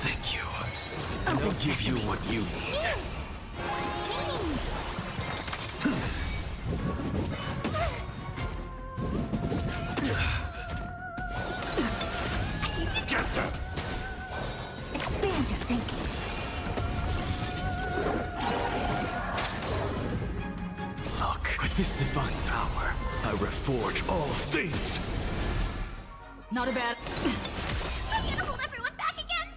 Thank you. And I'll give you what you need. Get them! Expand your thinking. Look, with this divine power, I reforge all things! Not a bad. I'm gonna hold everyone back again!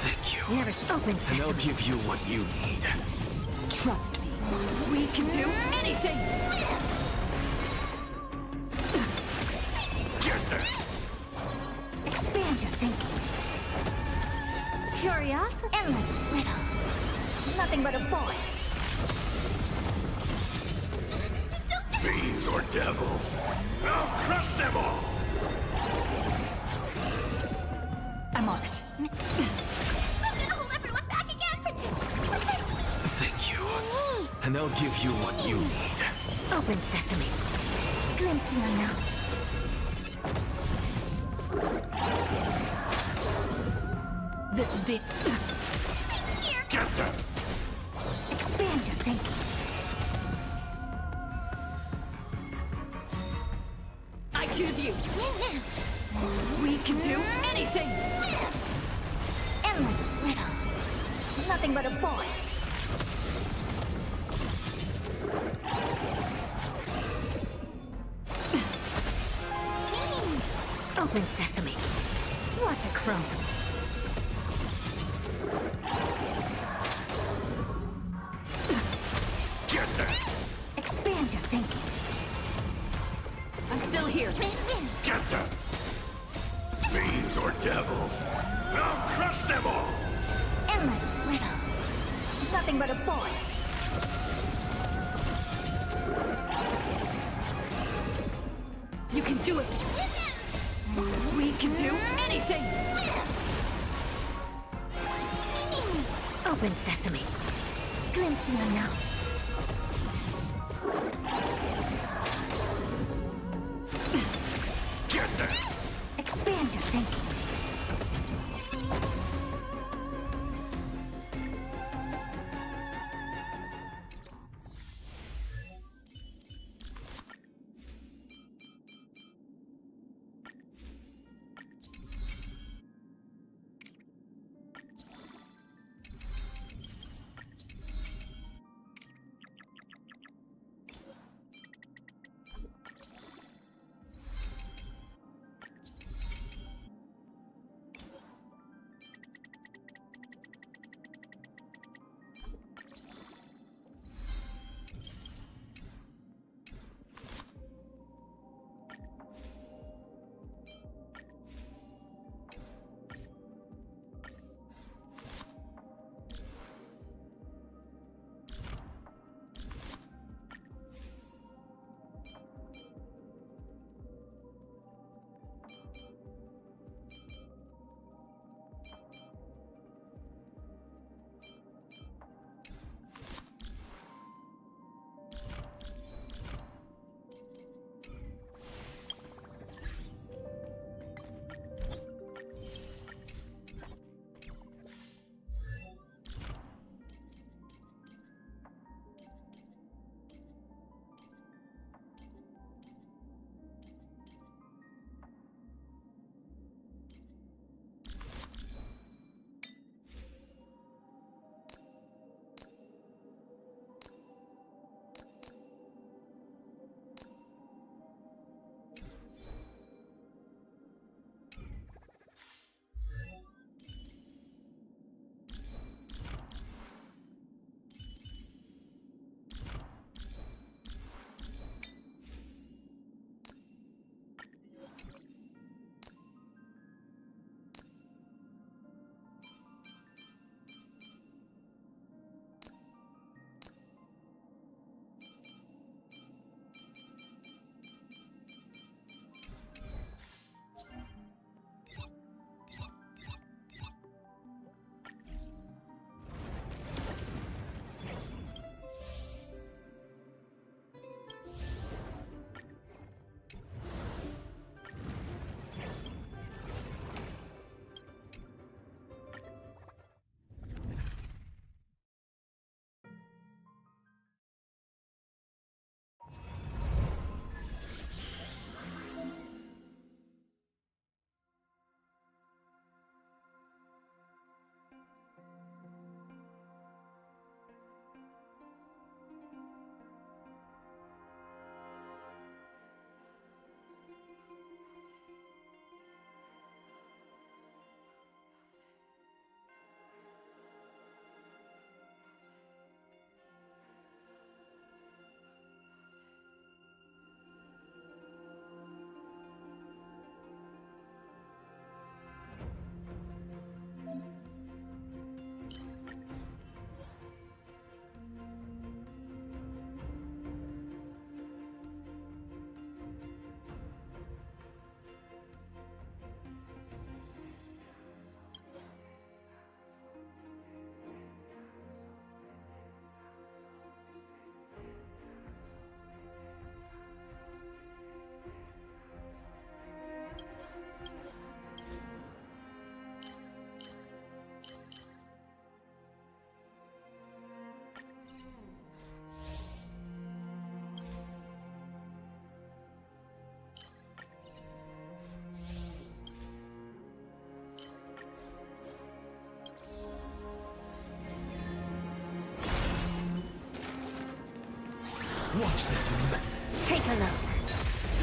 Thank you. Never open And I'll sesame. give you what you need. Trust me. We can do anything! Get them! Expand your thinking. Curiosity. Endless riddle. Nothing but a void. Fiends or devils, I'll crush them all! I'm on it. I'm gonna hold everyone back again! Thank you. And I'll give you what you need. Open sesame. Glimpse the unknown. This is it. Get them! Expand your thinking. I choose you. We can do anything! Endless riddle. Nothing but a void. Open sesame. Watch it crumble. Get them! Expand your thinking. I'm still here. Get them! Fiends or devils, I'll crush them all! Endless riddle. Nothing but a void. You can do it. We can do anything! Open sesame. Glimpse the unknown. Get them! Expand your thinking. Watch this. Take a look.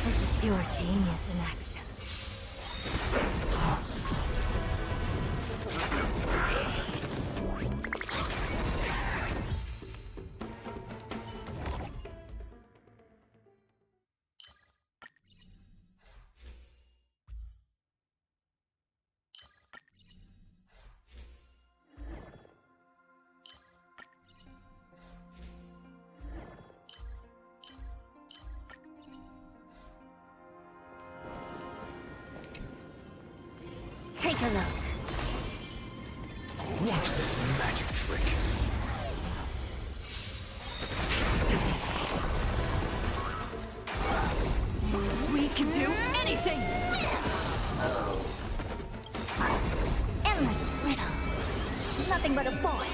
This is pure genius in action. Take a look. Watch this magic trick. We can do anything! Endless riddles. Nothing but a void.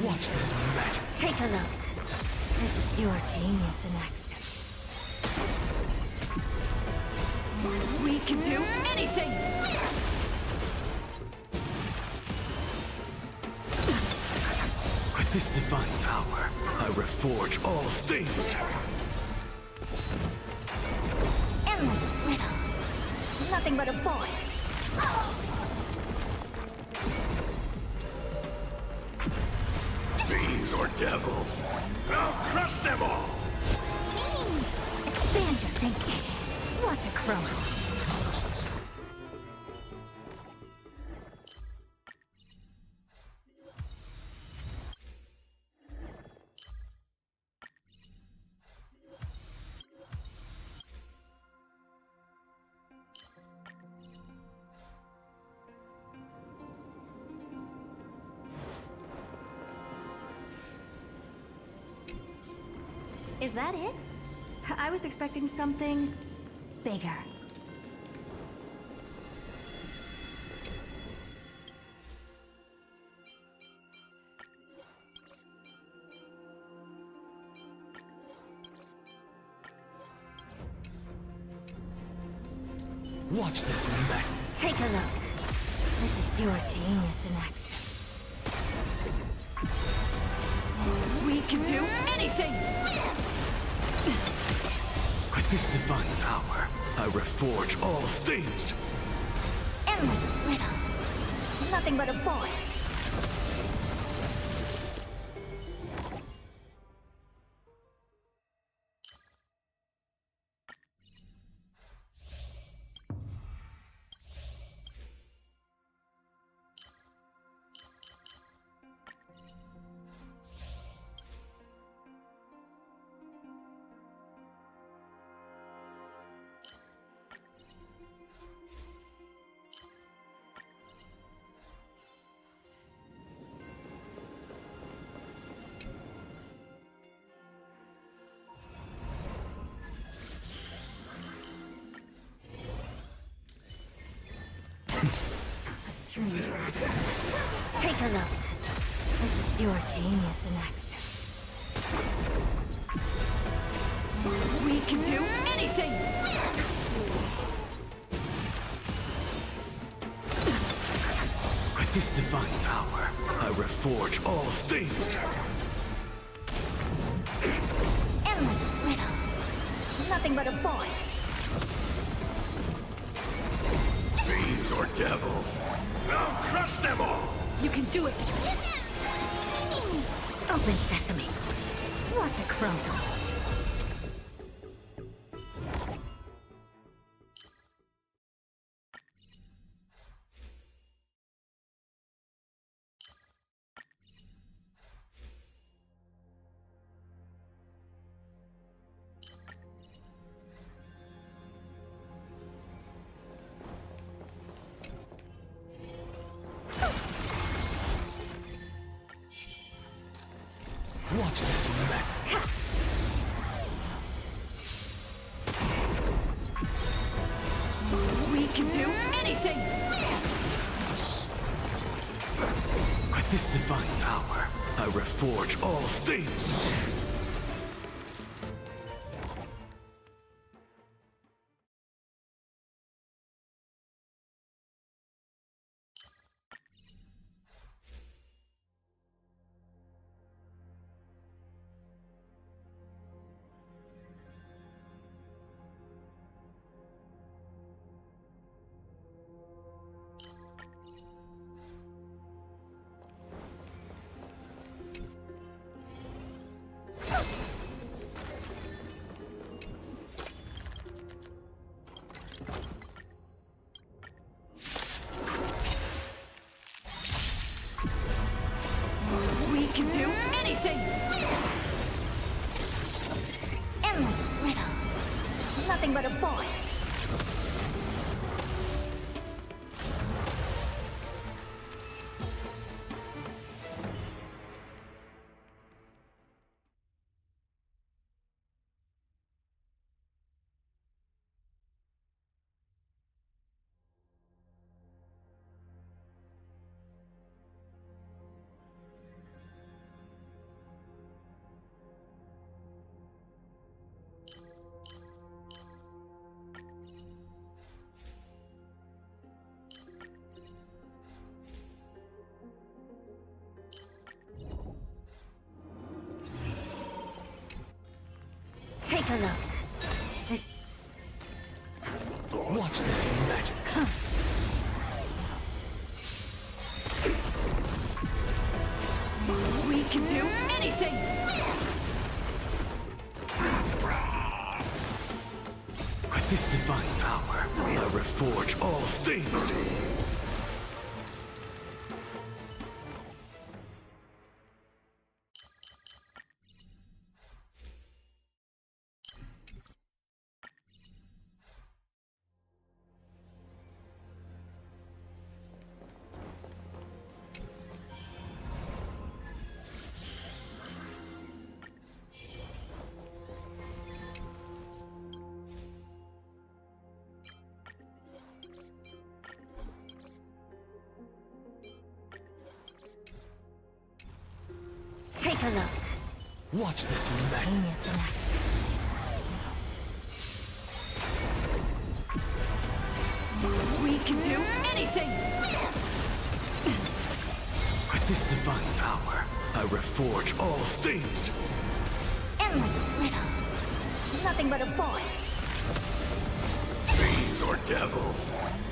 Watch this magic. Take a look. This is pure genius in action. We can do anything! With this divine power, I reforge all things. Endless riddles. Nothing but a void. Fiends or devils, I'll crush them all. Expand your thinking. Watch a chroma. Is that it? I was expecting something bigger. Watch this magic. Take a look. This is pure genius in action. We can do anything! With this divine power, I reforge all things. Endless riddles. Nothing but a void. Take a look. This is pure genius in action. We can do anything! With this divine power, I reforge all things. Endless riddles. Nothing but a void. Fiends or devils, I'll crush them all. You can do it! Open sesame. Watch a chroma. Watch this magic. We can do anything! anything! With this divine power, I reforge all things. We can do anything! Endless riddles. Nothing but a void. Take a look. There's Watch this magic. We can do anything! With this divine power, I reforge all things. take a look. Watch this magic. Genius in action. We can do anything! With this divine power, I reforge all things. Endless riddles. Nothing but a void. Fiends or devils,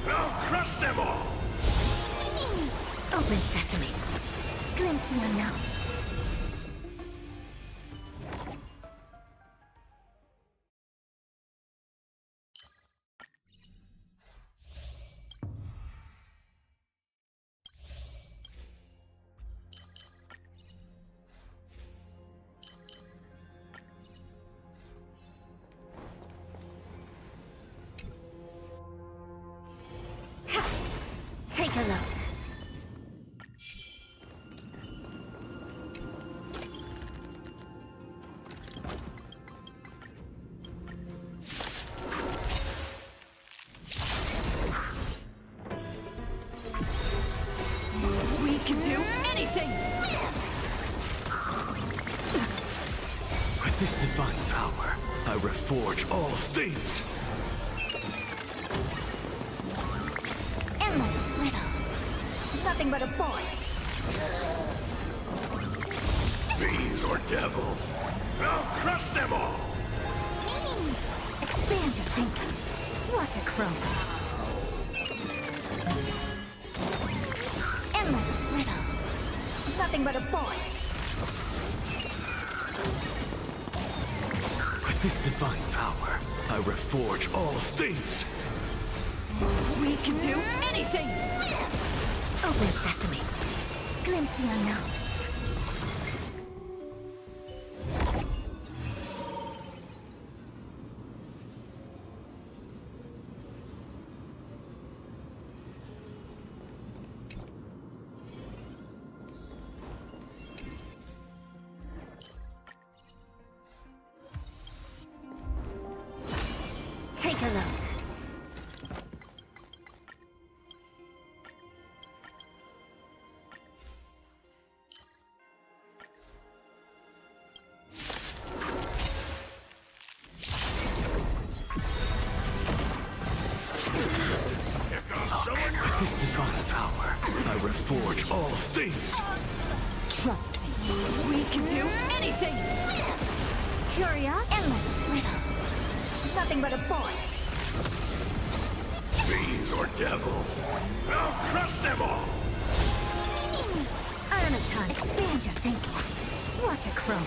I'll crush them all. Open sesame. Glimpse the unknown. Take a look. We can do anything! With this divine power, I reforge all things. Endless riddles. Nothing but a void. Fiends or devils, I'll crush them all. Expand your thinking. Watch it crumble. Endless riddles. Nothing but a void. With this divine power, I reforge all things. We can do anything! Open sesame. Glimpse the unknown. Take a look. With this divine power, I reforge all things. Trust me. We can do anything! Curia, endless riddle. Nothing but a point. Fiends or devils, I'll crush them all. Earn a ton. Expand your thinking. Watch it crumble.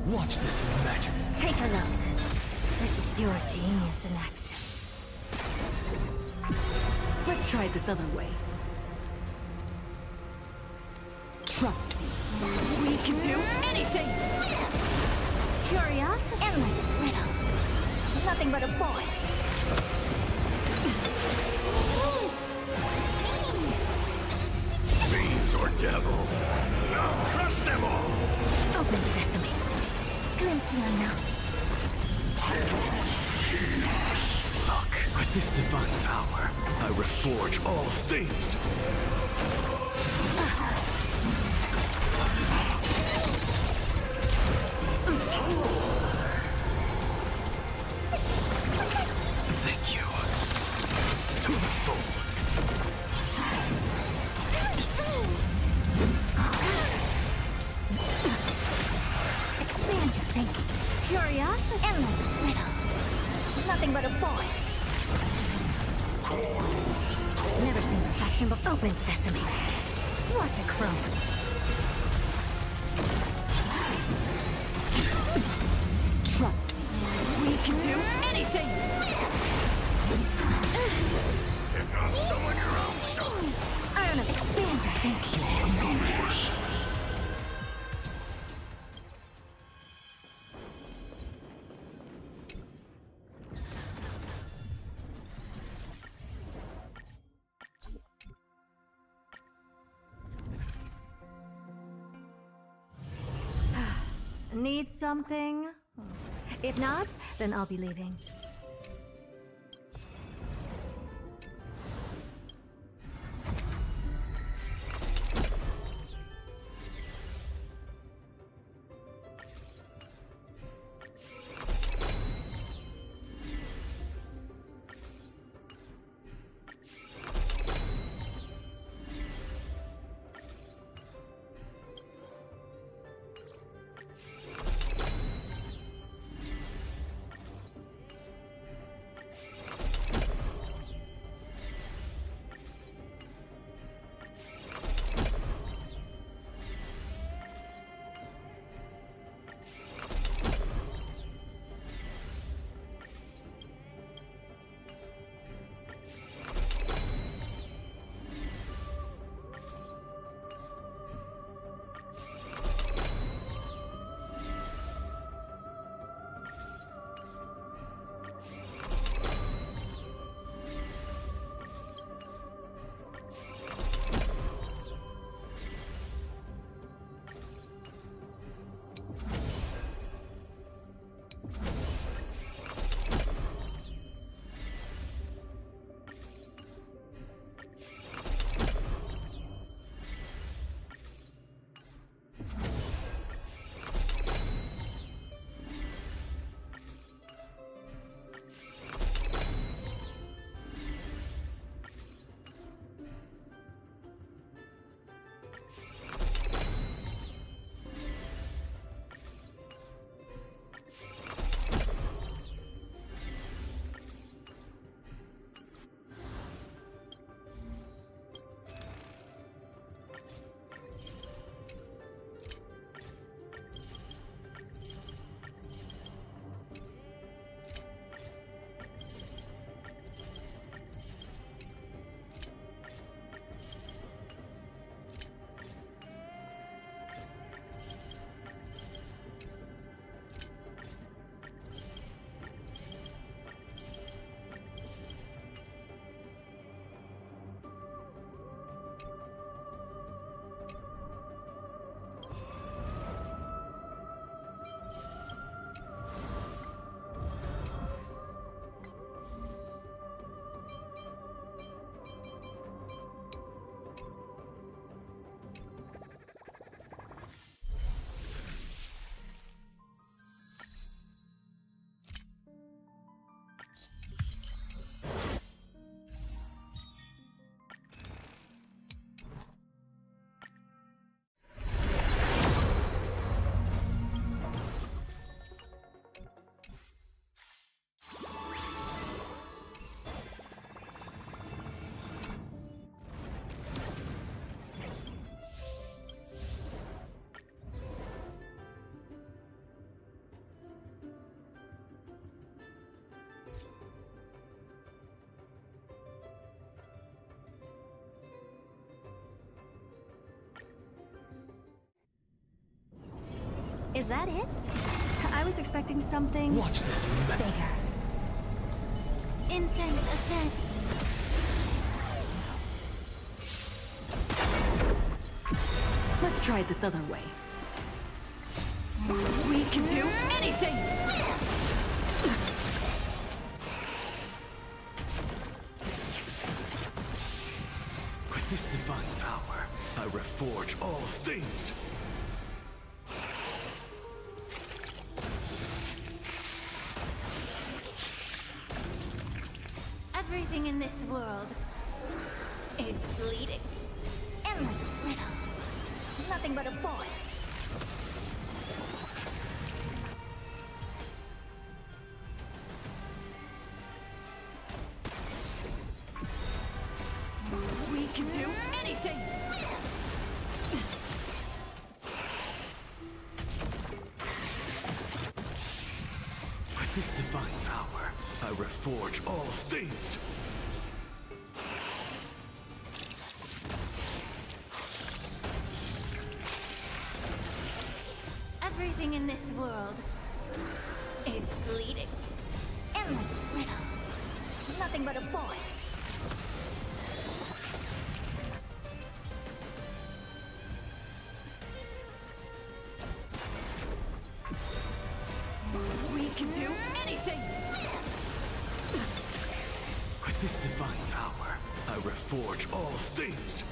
Watch this magic. Take a look. This is your genius in action. Let's try it this other way. Trust me. We can do anything! Curiosity, endless riddle. Nothing but a point. Fiends or devils, I'll crush them all. Open sesame. Glimpse the unknown. Look, with this divine power, I reforge all things. Thank you. To the soul. Expand your thinking. Curiosity, endless riddle. Nothing but a point. Never seen perfection, but open sesame. Watch it crumble. Trust me. We can do anything! Pick on someone your own stuff. Earn it. Expand your thinking. Need something? If not, then I'll be leaving. Is that it? I was expecting something Watch this man. bigger. Incense ascend. Let's try it this other way. We can do anything! With this divine power, I reforge all things. Everything in this world is bleeding. Endless riddle. Nothing but a void. We can do anything! With this divine power, I reforge all things. Everything in this world is bleeding. Endless riddle. Nothing but a void. We can do anything! With this divine power, I reforge all things.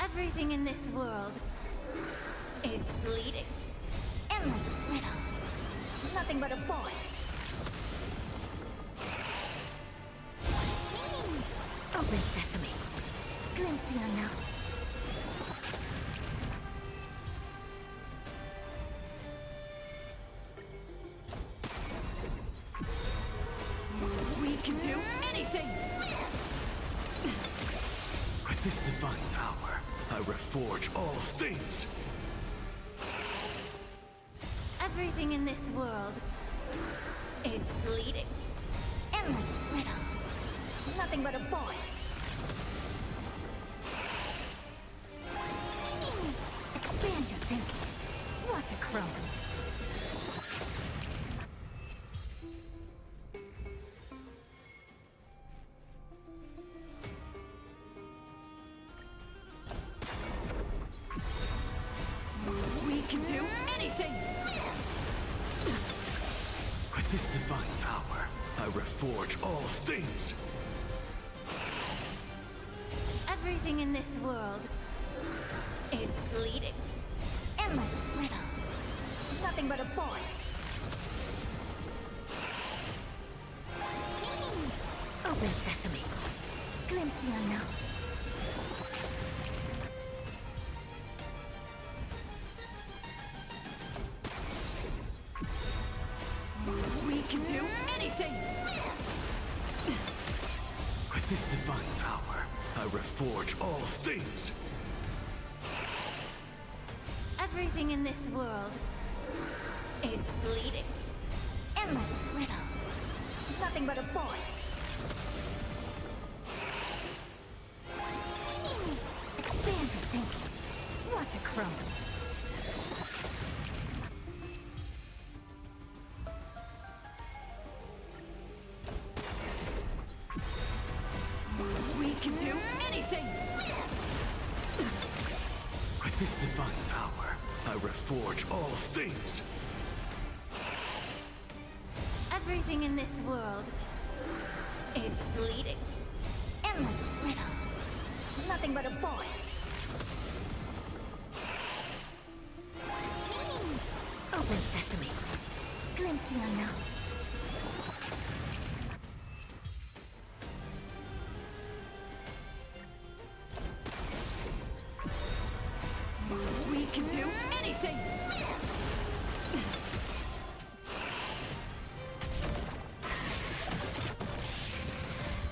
Everything in this world is bleeding. Endless riddle. Nothing but a void. Open sesame. Glimpse the unknown. We can do anything! With this divine power, I reforge all things. Everything in this world is bleeding. Endless riddle. Nothing but a void. Expand your thinking. Watch it crumble. We can do anything! With this divine power, I reforge all things. Everything in this world is bleeding. Endless riddle. Nothing but a void. Open sesame. Glimpse the unknown. We can do anything! With this divine power, I reforge all things. Everything in this world is bleeding. Endless riddle. Nothing but a void. Expand your thinking. Watch it crumble. We can do anything! With this divine power, I reforge all things. Everything in this world is bleeding. Endless riddle. Nothing but a void. Open sesame. Glimpse the unknown. We can do anything!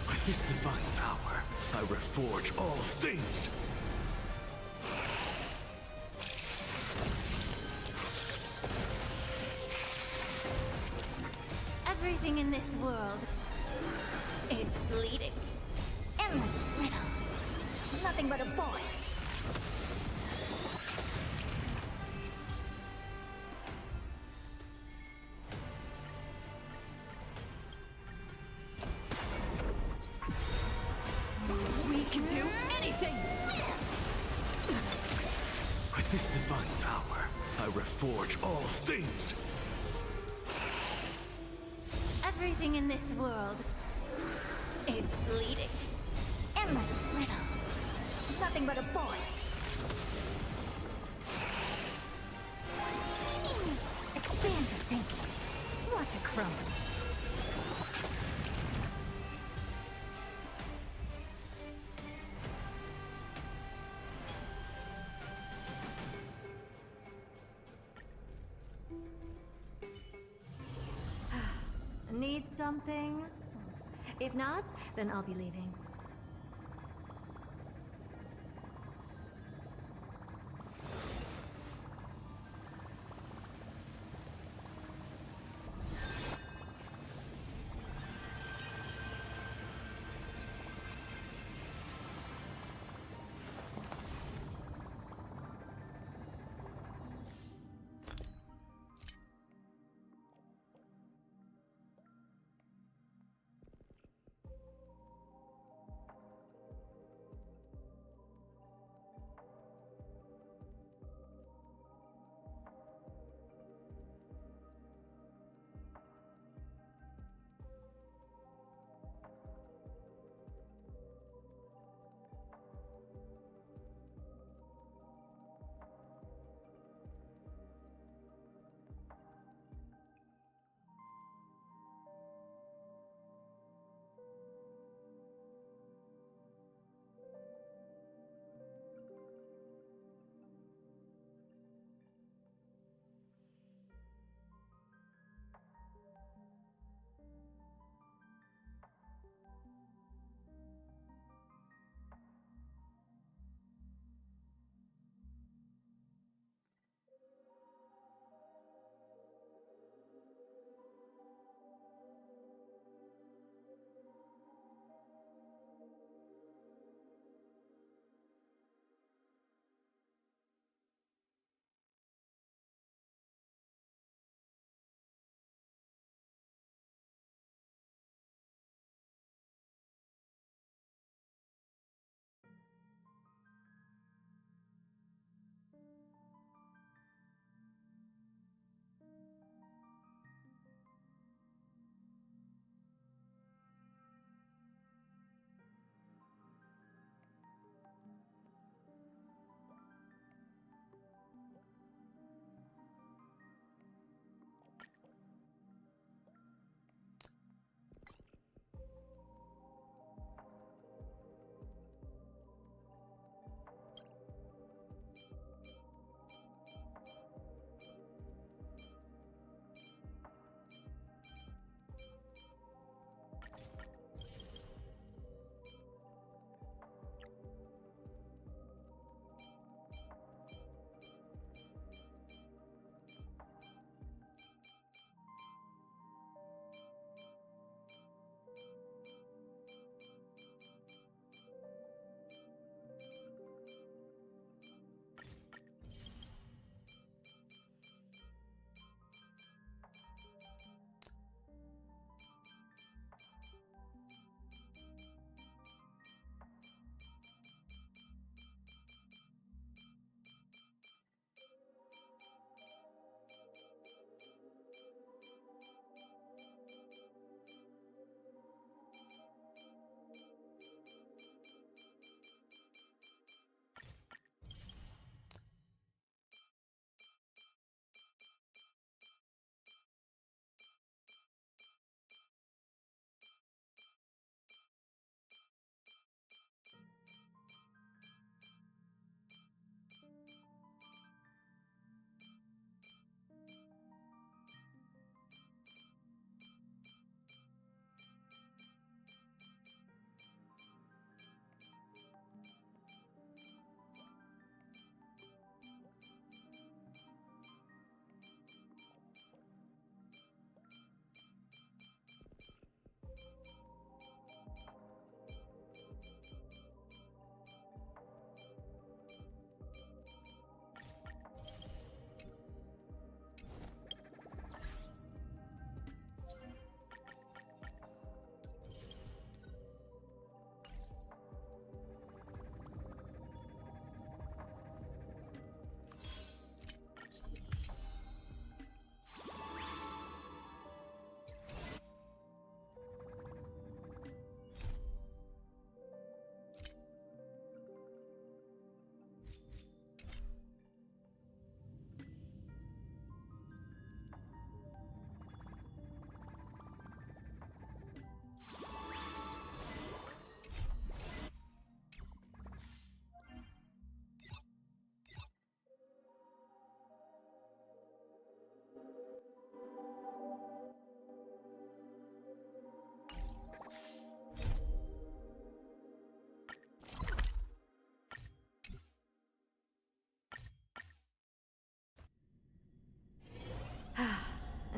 With this divine power, I reforge all things. Everything in this world is bleeding. Endless riddle. Nothing but a void. reforge all things! Everything in this world is bleeding. Endless riddles. Nothing but a point. Expand your thinking. Watch it crumble. Need something? If not, then I'll be leaving.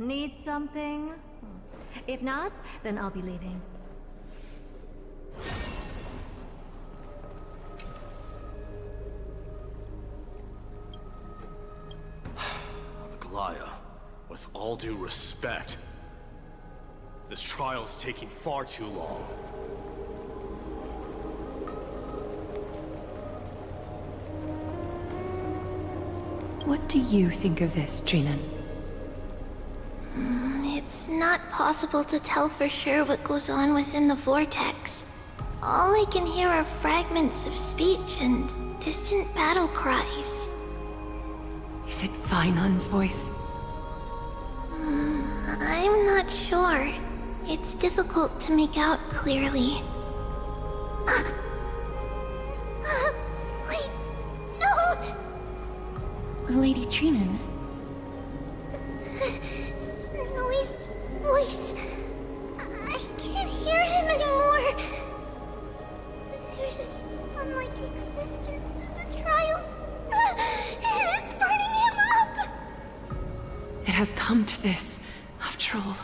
Need something? If not, then I'll be leaving. Aglaya, with all due respect, this trial's taking far too long. What do you think of this, Trinan? It's not possible to tell for sure what goes on within the vortex. All I can hear are fragments of speech and distant battle cries. Is it Fainan's voice? I'm not sure. It's difficult to make out clearly. Wait, no! Lady Trinan. Snowy's voice. I can't hear him anymore. There's a sun-like existence in the trial. It's burning him up! It has come to this, after all.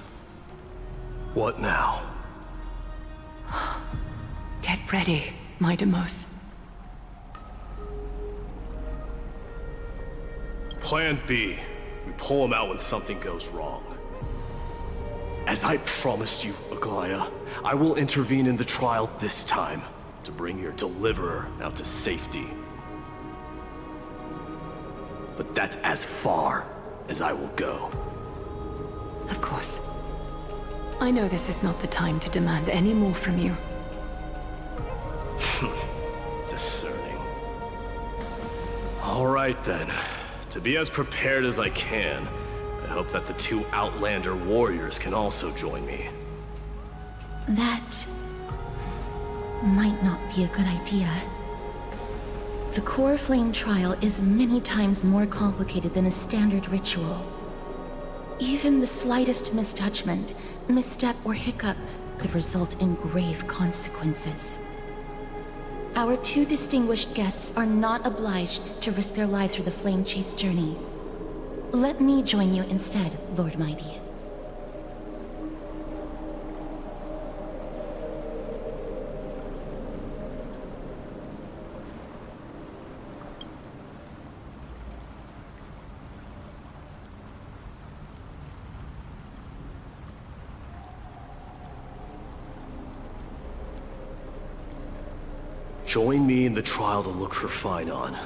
What now? Get ready, my Demos. Plan B. We pull him out when something goes wrong. As I promised you, Aglaya, I will intervene in the trial this time to bring your deliverer out to safety. But that's as far as I will go. Of course. I know this is not the time to demand any more from you. Discerning. All right then. To be as prepared as I can, I hope that the two Outlander warriors can also join me. That might not be a good idea. The core flame trial is many times more complicated than a standard ritual. Even the slightest misjudgment, misstep, or hiccup could result in grave consequences. Our two distinguished guests are not obliged to risk their lives for the flame chase journey. Let me join you instead, Lord Mighty. Join me in the trial to look for Fainan.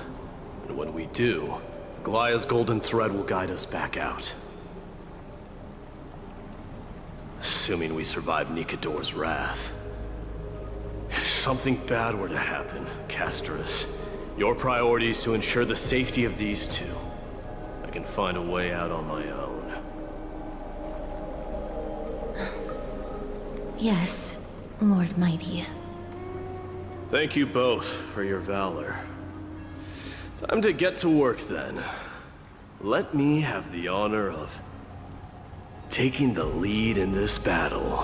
And when we do, Aglaya's golden thread will guide us back out. Assuming we survive Nikador's wrath. If something bad were to happen, Casterus, your priority is to ensure the safety of these two. I can find a way out on my own. Yes, Lord Mighty. Thank you both for your valor. Time to get to work then. Let me have the honor of taking the lead in this battle.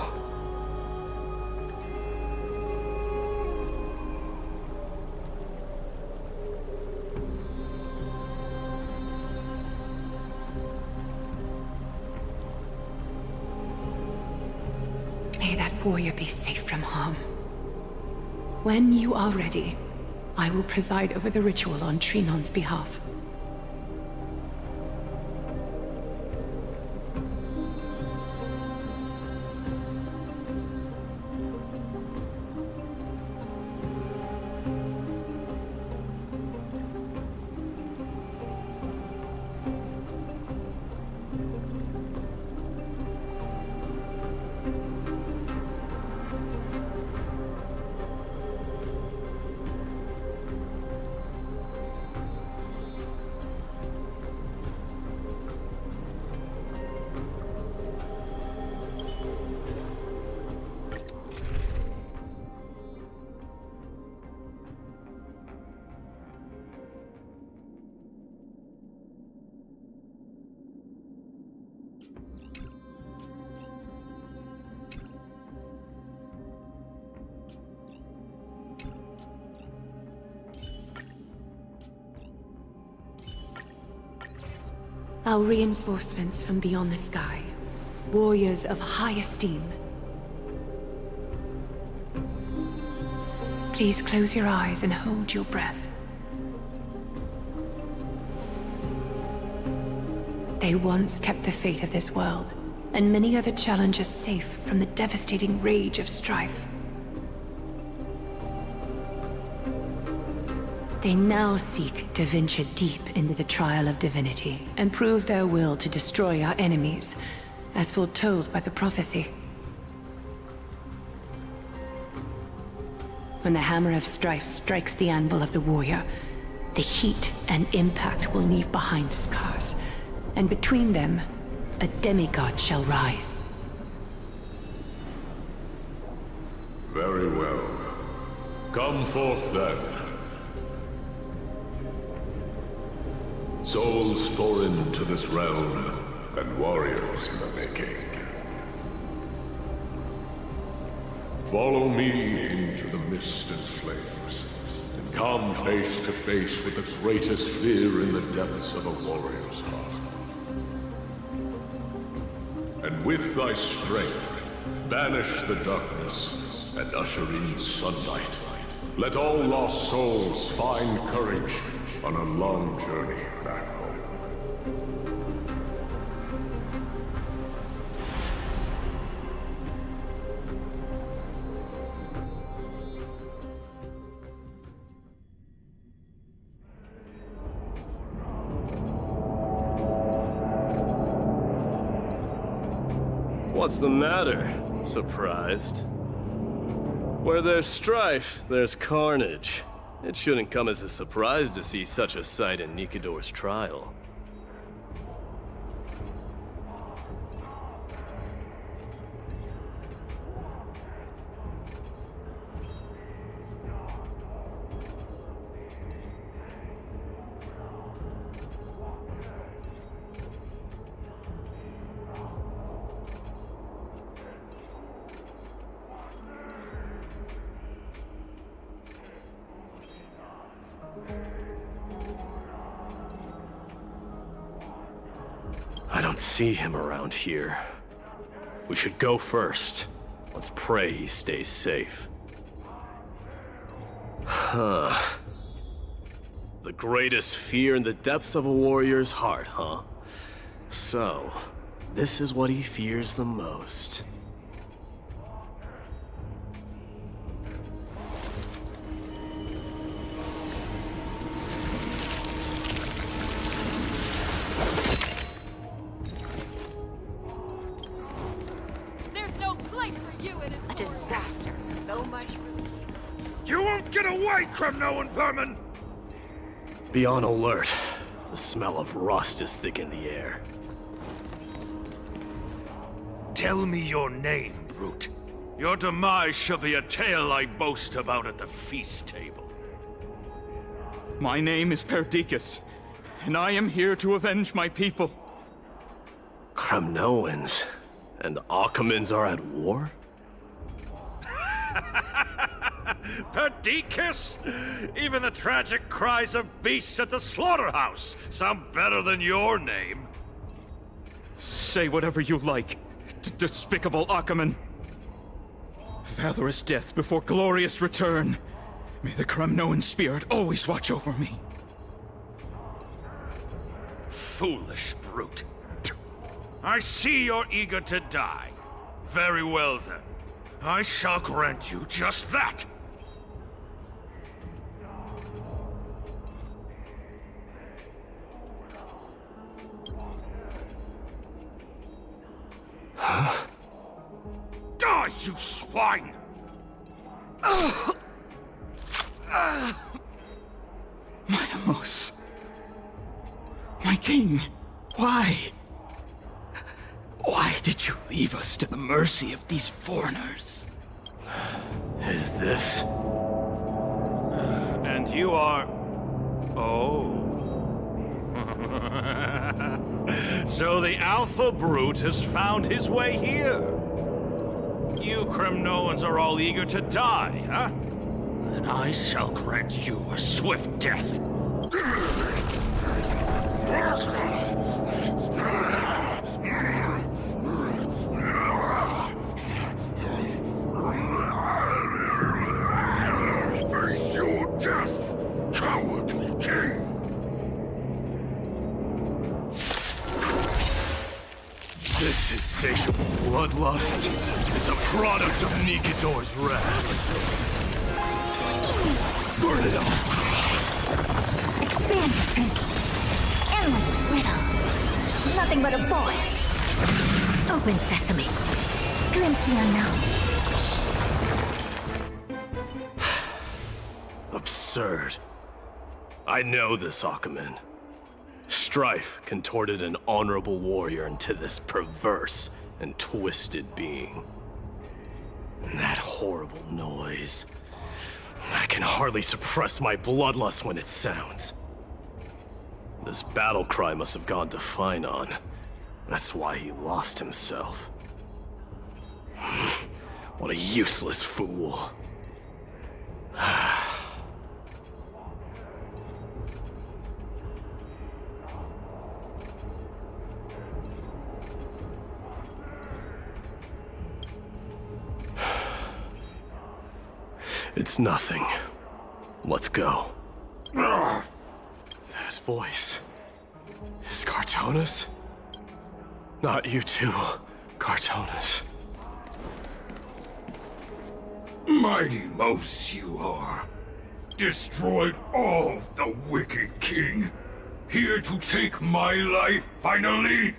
May that warrior be safe from harm. When you are ready, I will preside over the ritual on Trinon's behalf. Our reinforcements from beyond the sky warriors of high esteem. Please close your eyes and hold your breath. They once kept the fate of this world, and many other challengers safe from the devastating rage of strife. They now seek to venture deep into the trial of divinity and prove their will to destroy our enemies, as foretold by the prophecy. When the hammer of strife strikes the anvil of the warrior, the heat and impact will leave behind scars, and between them, a demigod shall rise. Very well. Come forth then. Souls foreign to this realm, and warriors in the making. Follow me into the mist and flames, and come face to face with the greatest fear in the depths of a warrior's heart. And with thy strength, banish the darkness and usher in sunlight. Let all lost souls find courage on a long journey back home. What's the matter? Surprised? Where there's strife, there's carnage. It shouldn't come as a surprise to see such a sight in Nikador's trial. I don't see him around here. We should go first. Let's pray he stays safe. Huh. The greatest fear in the depths of a warrior's heart, huh? So, this is what he fears the most. A disaster. So much. You won't get away, Kremnoan vermin! Be on alert. The smell of rust is thick in the air. Tell me your name, brute. Your demise shall be a tale I boast about at the feast table. My name is Perdicus, and I am here to avenge my people. Kremnoans and Akamans are at war? Perdicus? Even the tragic cries of beasts at the slaughterhouse sound better than your name. Say whatever you like, despicable Akaman. Valorous death before glorious return. May the Kremnoan spirit always watch over me. Foolish brute. I see you're eager to die. Very well then. I shall grant you just that. Huh? Die, you swine! Matamos. My king, why? Why did you leave us to the mercy of these foreigners? Is this? And you are... Oh. So the Alpha Brute has found his way here. You Kremnoans are all eager to die, huh? Then I shall grant you a swift death. insatiable bloodlust is a product of Nikidor's wrath. Burn it up! Expand your thinking. Endless riddle. Nothing but a void. Open sesame. Glimpse the unknown. Absurd. I know this, Akumen. Strife contorted an honorable warrior into this perverse and twisted being. And that horrible noise. I can hardly suppress my bloodlust when it sounds. This battle cry must have gone to Finon. That's why he lost himself. What a useless fool. It's nothing. Let's go. That voice is Cartonis? Not you too, Cartonis. Mighty Mouse you are. Destroyed all the wicked king. Here to take my life finally.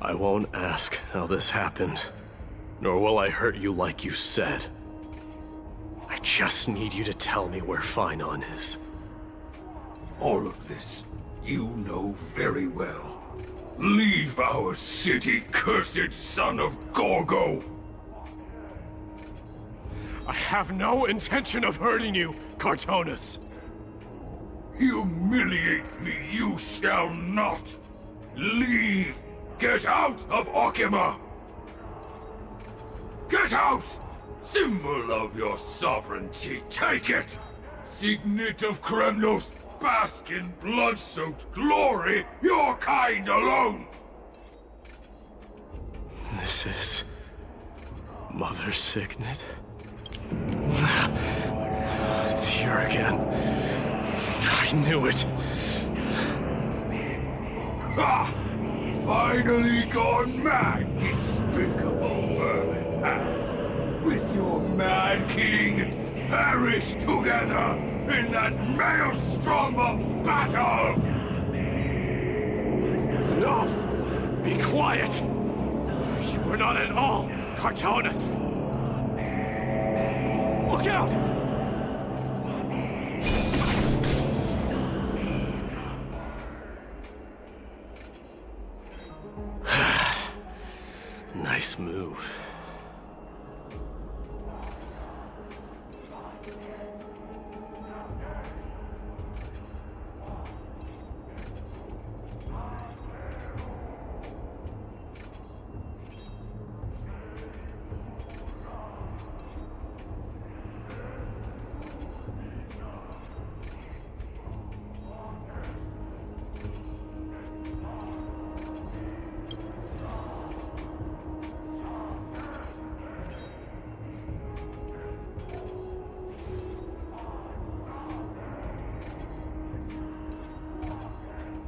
I won't ask how this happened, nor will I hurt you like you said. I just need you to tell me where Finon is. All of this, you know very well. Leave our city, cursed son of Gorgo! I have no intention of hurting you, Cartonis. Humiliate me you shall not! Leave! Get out of Okima! Get out! Symbol of your sovereignty, take it! Signet of Kremnos, bask in blood-soaked glory, your kind alone! This is... Mother's signet? It's here again. I knew it. Ha! Finally gone mad, despicable vermin have! With your mad king, perish together in that maelstrom of battle! Enough! Be quiet! You were not at all Cartonis! Look out! Nice move.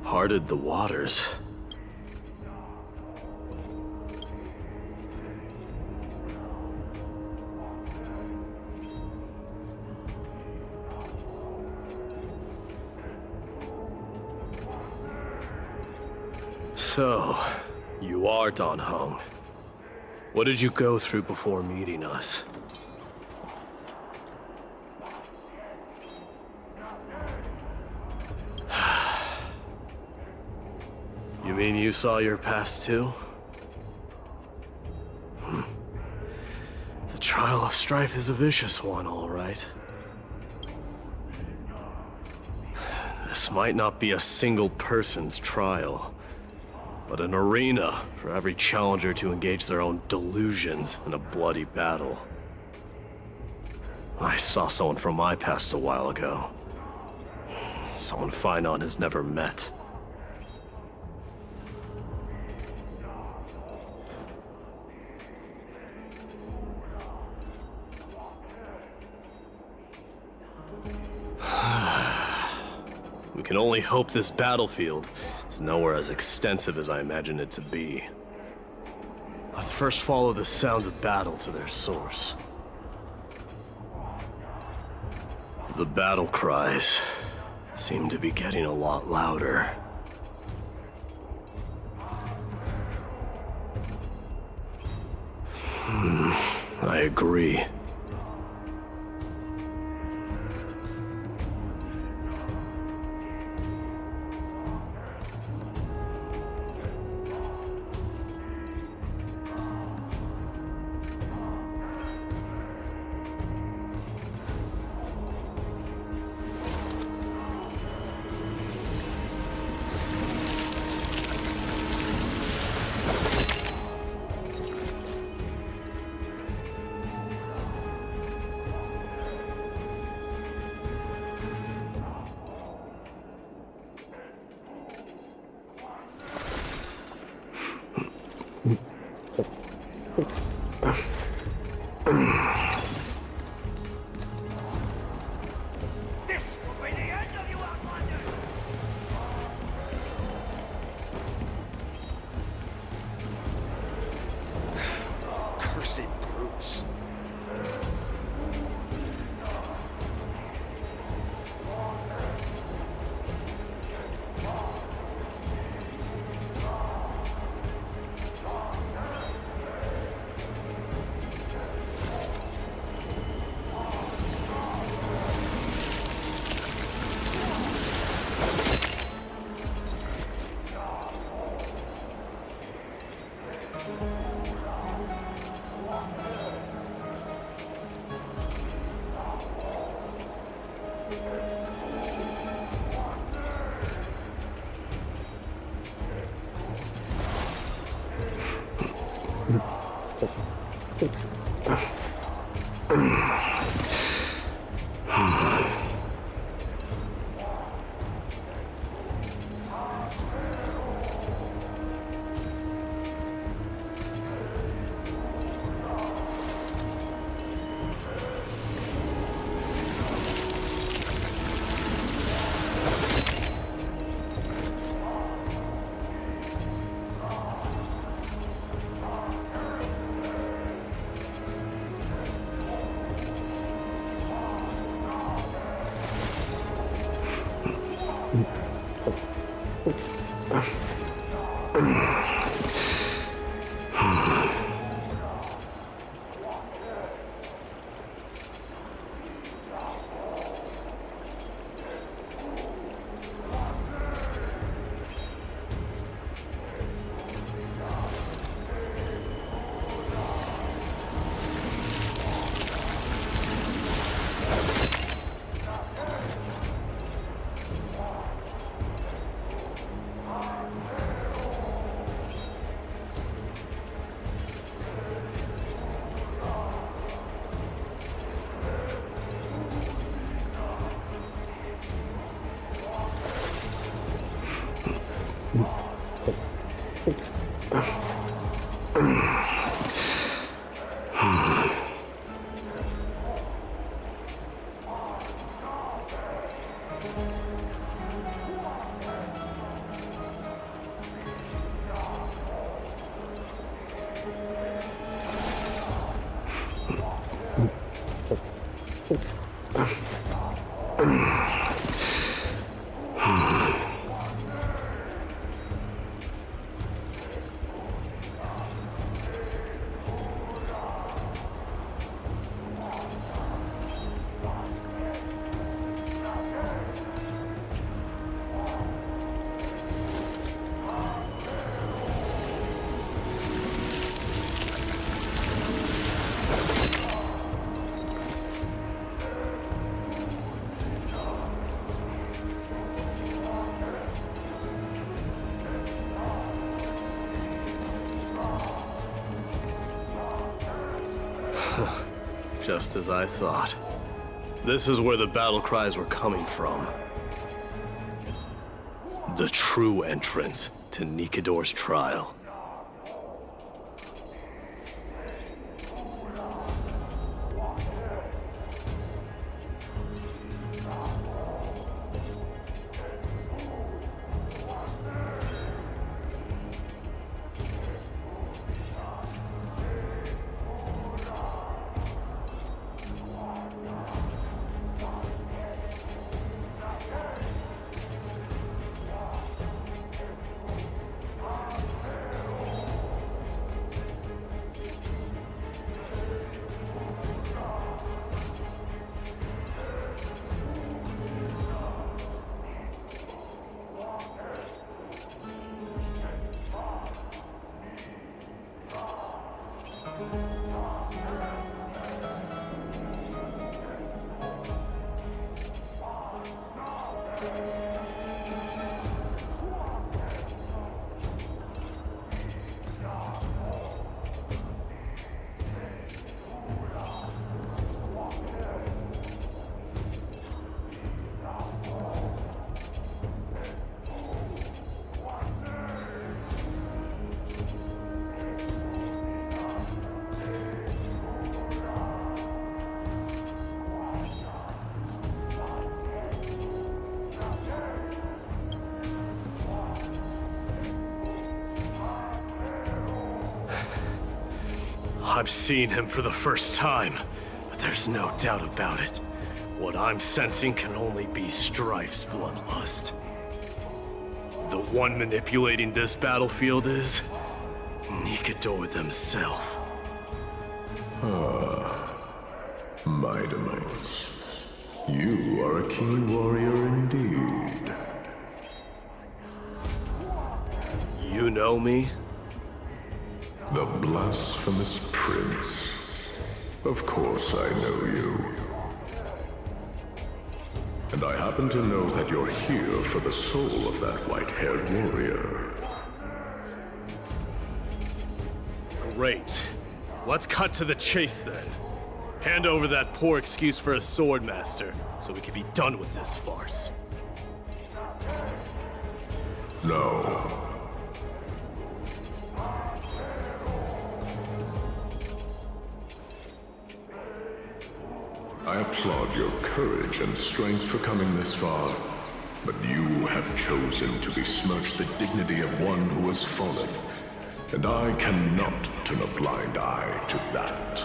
Parted the waters. So, you are Dan Heng. What did you go through before meeting us? You mean you saw your past too? The trial of strife is a vicious one, all right. This might not be a single person's trial, but an arena for every challenger to engage their own delusions in a bloody battle. I saw someone from my past a while ago. Someone Finon has never met. We We can only hope this battlefield is nowhere as extensive as I imagine it to be. Let's first follow the sounds of battle to their source. The battle cries seem to be getting a lot louder. I agree. Just as I thought. This is where the battle cries were coming from. The true entrance to Nikador's trial. I'm seeing him for the first time, but there's no doubt about it. What I'm sensing can only be Strife's bloodlust. The one manipulating this battlefield is Nikador themselves. My demise. You are a keen warrior indeed. You know me? The blasphemous prince. Of course I know you. And I happen to know that you're here for the soul of that white-haired warrior. Great. Let's cut to the chase then. Hand over that poor excuse for a swordmaster, so we can be done with this farce. No. I applaud your courage and strength for coming this far, but you have chosen to besmirch the dignity of one who has fallen, and I cannot turn a blind eye to that.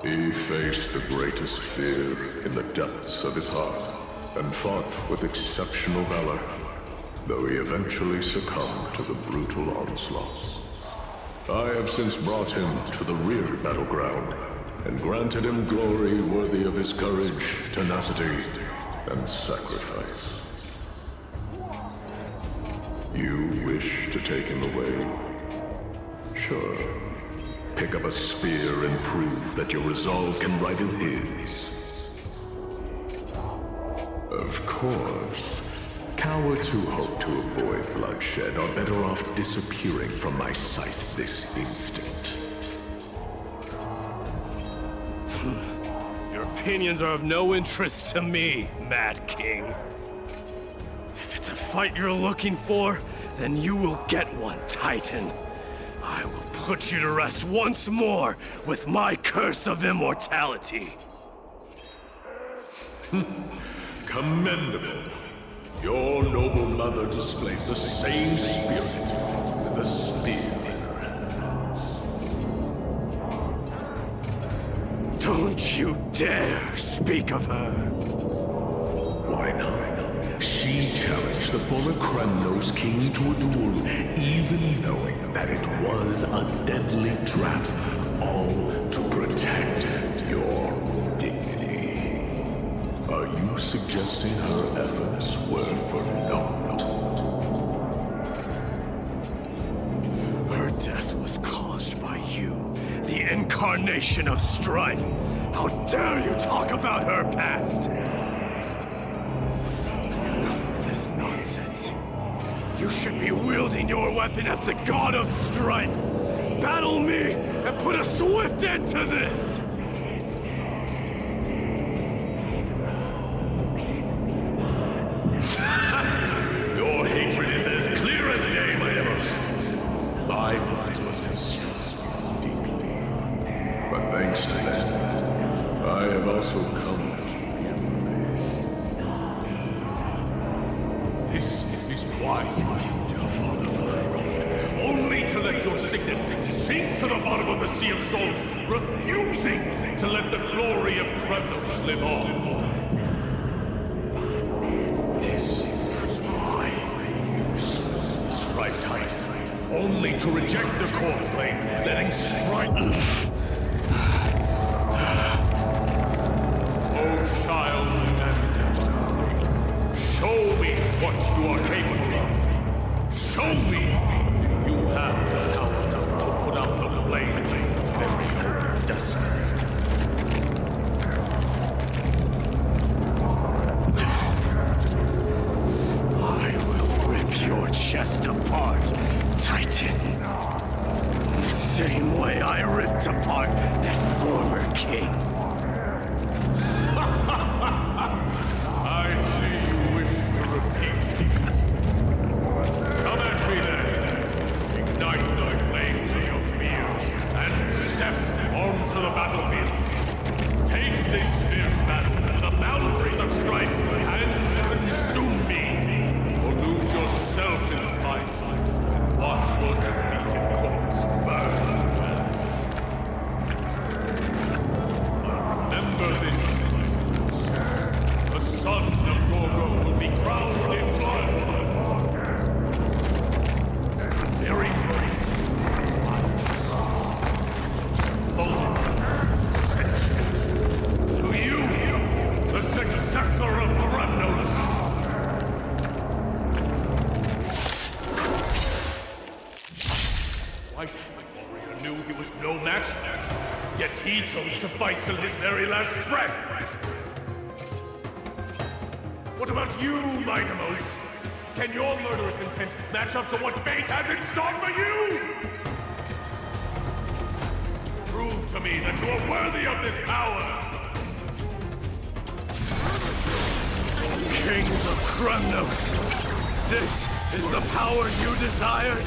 He faced the greatest fear in the depths of his heart, and fought with exceptional valor, though he eventually succumbed to the brutal onslaughts. I have since brought him to the rear battleground, and granted him glory worthy of his courage, tenacity, and sacrifice. You wish to take him away? Sure. Pick up a spear and prove that your resolve can rival his. Of course, cowards who hope to avoid bloodshed are better off disappearing from my sight this instant. Your opinions are of no interest to me, Mad King. If it's a fight you're looking for, then you will get one, Titan. I will put you to rest once more with my curse of immortality. Commendable. Your noble mother displayed the same spirit with a spear in her hands. Don't you dare speak of her. Why not? She challenged the former Kremnos king to a duel, even knowing that it was a deadly trap, all to protect your dignity. Are you suggesting her efforts were for naught? Her death was caused by you, the incarnation of strife. How dare you talk about her past? Nonsense. You should be wielding your weapon as the god of strife. Battle me and put a swift end to this! Your hatred is as clear as day, my Demos. My words must have struck you deeply. But thanks to that, I have also come to realize. This is why you killed your father for the throne. Only to let your signet sink to the bottom of the Sea of Souls, refusing to let the glory of Kremnos live on. This is why you slew the Strife Titan. Only to reject the core flame, letting Strife... Oh, child, abandoned by fate. Show me what you are capable of. Show me if you have the power to put out the flames of your very own destiny. I will rip your chest apart, Titan. The same way I ripped apart that former king. I see you wish to repeat this. Come at me then. Ignite the flames of your fears and step onto the battlefield. Take this fierce battle to the boundaries of strife and consume me. Or lose yourself in the fight and watch your defeated corpse burn to ash. Remember this. The son of Gorgo will be crowned in blood. The very breath I just moment of ascension. To you, the successor of Kremnos. White warrior knew he was no match, yet he chose to fight till his very last breath. What about you, my Demos? Can your murderous intent match up to what fate has in store for you? Prove to me that you are worthy of this power! Kings of Kremnos, this is the power you desired?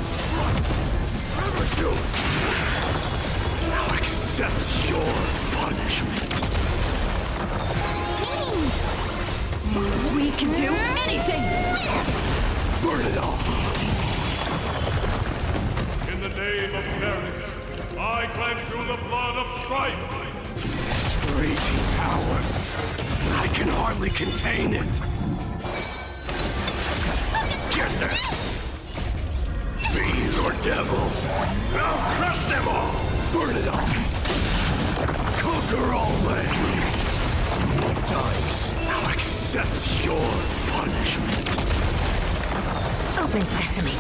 Now accept your punishment. We can do anything! Burn it all! In the name of fairness, I grant you the blood of strife! This raging power, I can hardly contain it. Get there! Fiend or devil, I'll crush them all! Burn it all! Conquer all lands! Dice, now accept your punishment. Open sesame.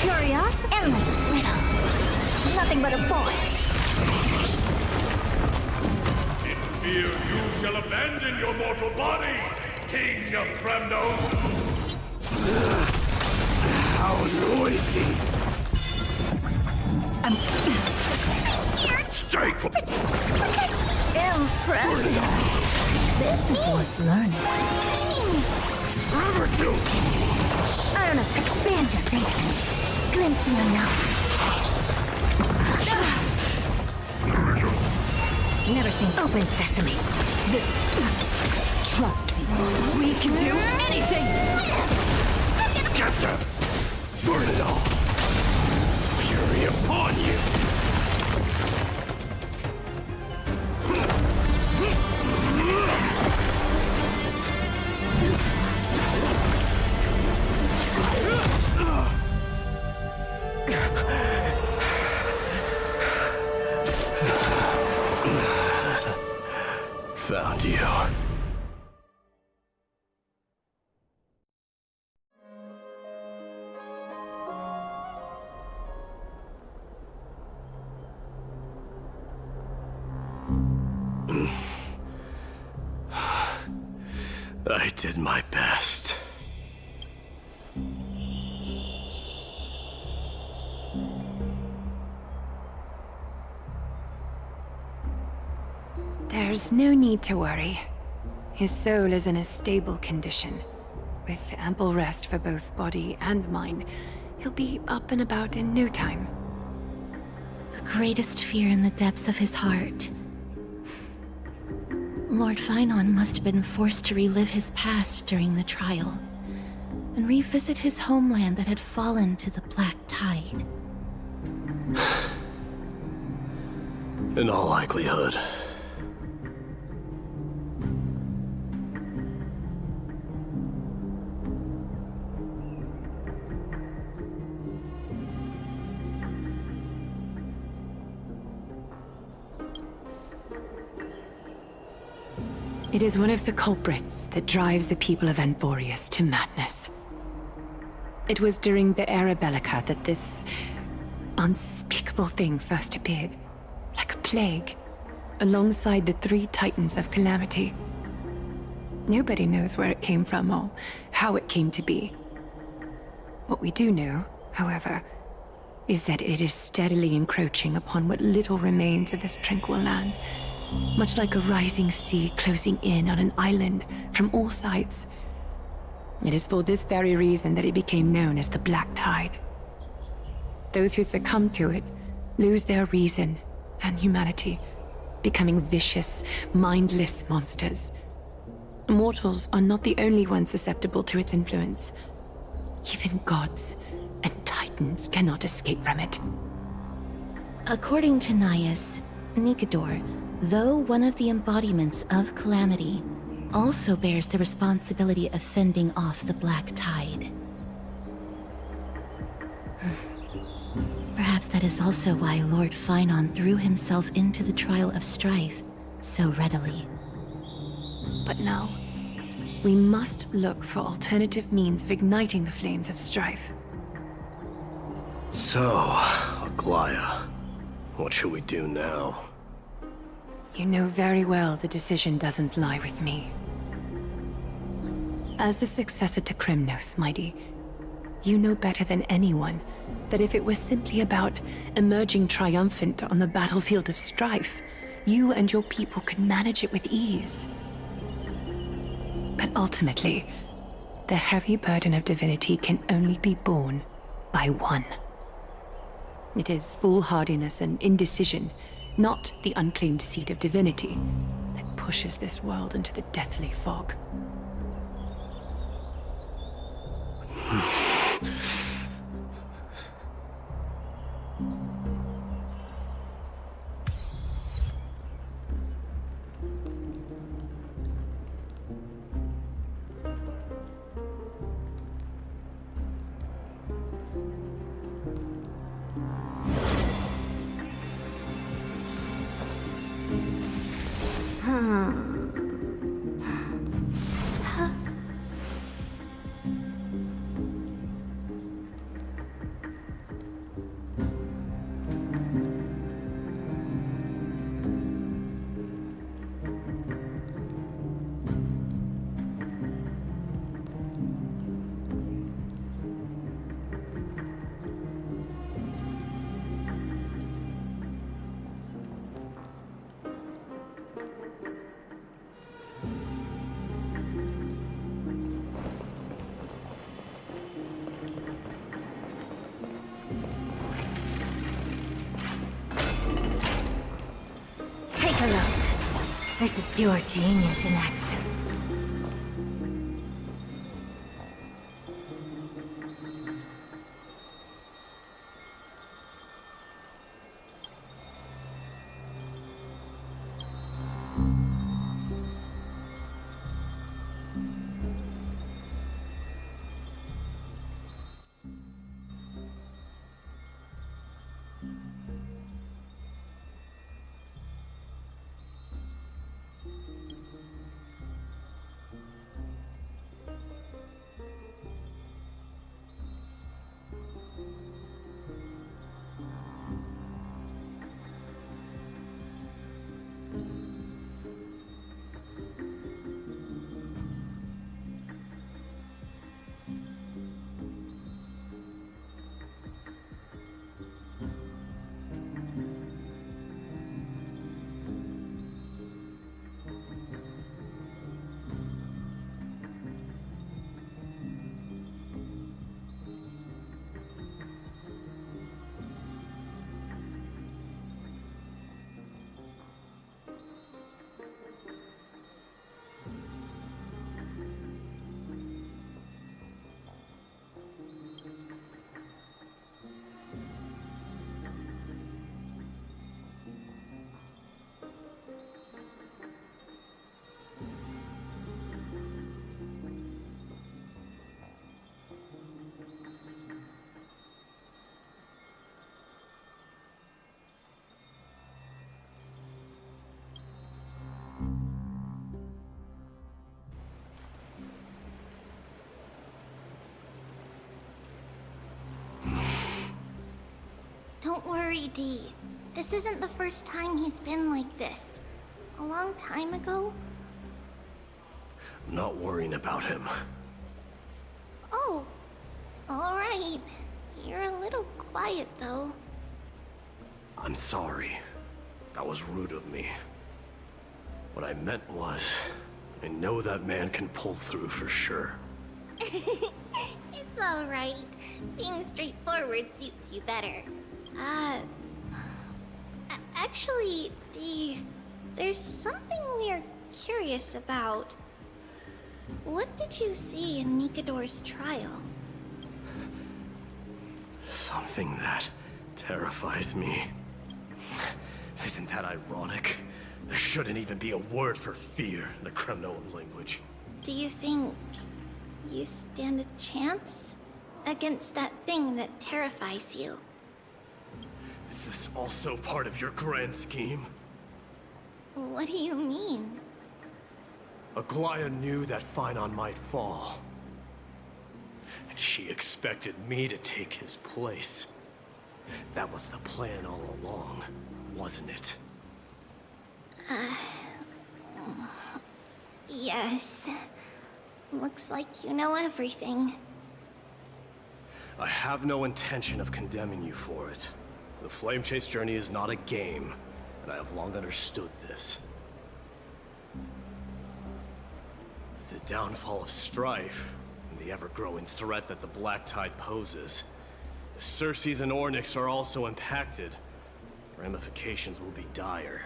Curious, endless riddle. Nothing but a boy. In fear you shall abandon your mortal body, King of Kremnos! How noisy! Strike! Impressive. This is worth learning. Forever do! I don't have to expand your thinking. Glimpse me enough. Never seen open sesame. This... Trust me. We can do anything! Get them! Burn it all! Fury upon you! Found you. I did my best. There's no need to worry. His soul is in a stable condition. With ample rest for both body and mind, he'll be up and about in no time. The greatest fear in the depths of his heart. Lord Finon must have been forced to relive his past during the trial, and revisit his homeland that had fallen to the Black Tide. In all likelihood. It is one of the culprits that drives the people of Anvorius to madness. It was during the Era Bellica that this unspeakable thing first appeared, like a plague, alongside the 3 Titans of Calamity. Nobody knows where it came from or how it came to be. What we do know, however, is that it is steadily encroaching upon what little remains of this tranquil land. Much like a rising sea closing in on an island from all sides. It is for this very reason that it became known as the Black Tide. Those who succumb to it lose their reason and humanity, becoming vicious, mindless monsters. Mortals are not the only ones susceptible to its influence. Even gods and titans cannot escape from it. According to Naias, Nikador, though one of the embodiments of Calamity, also bears the responsibility of fending off the Black Tide. Perhaps that is also why Lord Finon threw himself into the trial of strife so readily. But now, we must look for alternative means of igniting the flames of strife. So, Aglaya, what should we do now? You know very well the decision doesn't lie with me. As the successor to Kremnos, Mighty, you know better than anyone that if it was simply about emerging triumphant on the battlefield of strife, you and your people could manage it with ease. But ultimately, the heavy burden of divinity can only be borne by one. It is foolhardiness and indecision, not the unclaimed seed of divinity, that pushes this world into the deathly fog. Take a look. This is pure genius in action. Don't worry, Dee. This isn't the first time he's been like this. A long time ago. I'm not worrying about him. Oh, alright. You're a little quiet, though. I'm sorry. That was rude of me. What I meant was, I know that man can pull through for sure. It's alright. Being straightforward suits you better. Actually, Dee, there's something we're curious about. What did you see in Nikador's trial? Something that terrifies me. Isn't that ironic? There shouldn't even be a word for fear in the Kremnoan language. Do you think you stand a chance against that thing that terrifies you? Is this also part of your grand scheme? What do you mean? Aglaya knew that Phynon might fall. And she expected me to take his place. That was the plan all along, wasn't it? Yes. Looks like you know everything. I have no intention of condemning you for it. The Flame Chase journey is not a game, and I have long understood this. The downfall of strife, and the ever-growing threat that the Black Tide poses. If Circes and Ornyx are also impacted, ramifications will be dire.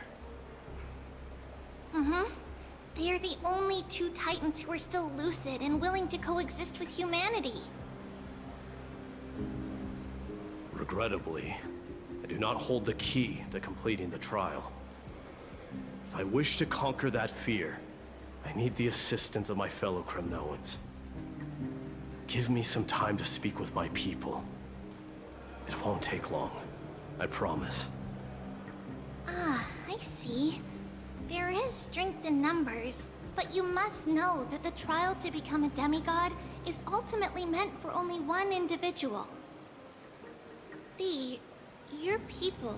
They are the only two Titans who are still lucid and willing to coexist with humanity. Regrettably, I do not hold the key to completing the trial. If I wish to conquer that fear, I need the assistance of my fellow Kremnoans. Give me some time to speak with my people. It won't take long, I promise. Ah, I see. There is strength in numbers, but you must know that the trial to become a demigod is ultimately meant for only one individual. Your people,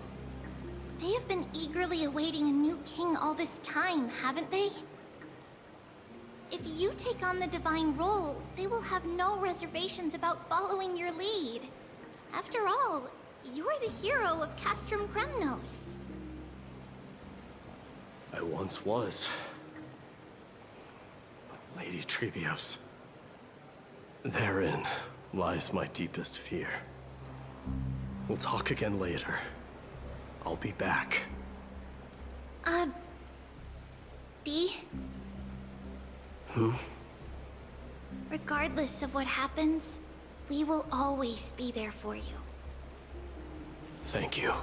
they have been eagerly awaiting a new king all this time, haven't they? If you take on the divine role, they will have no reservations about following your lead. After all, you're the hero of Castrum Kremnos. I once was. But Lady Ripjaws, therein lies my deepest fear. We'll talk again later. I'll be back. Dee? Regardless of what happens, we will always be there for you. Thank you.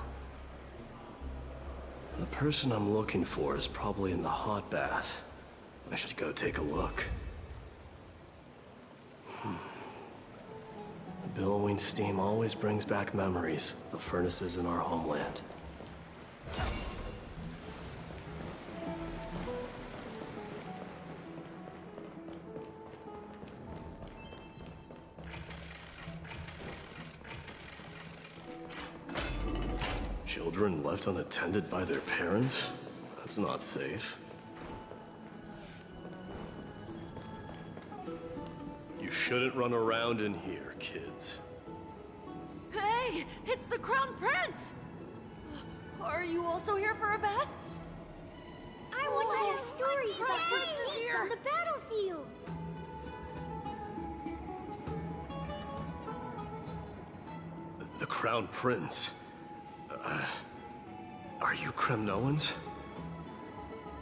The person I'm looking for is probably in the hot bath. I should go take a look. The billowing steam always brings back memories of the furnaces in our homeland. Children left unattended by their parents? That's not safe. You shouldn't run around in here, kids. Hey, it's the Crown Prince! Are you also here for a bath? I want to hear stories about what feats on the battlefield. The Crown Prince. Are you Kremnoans?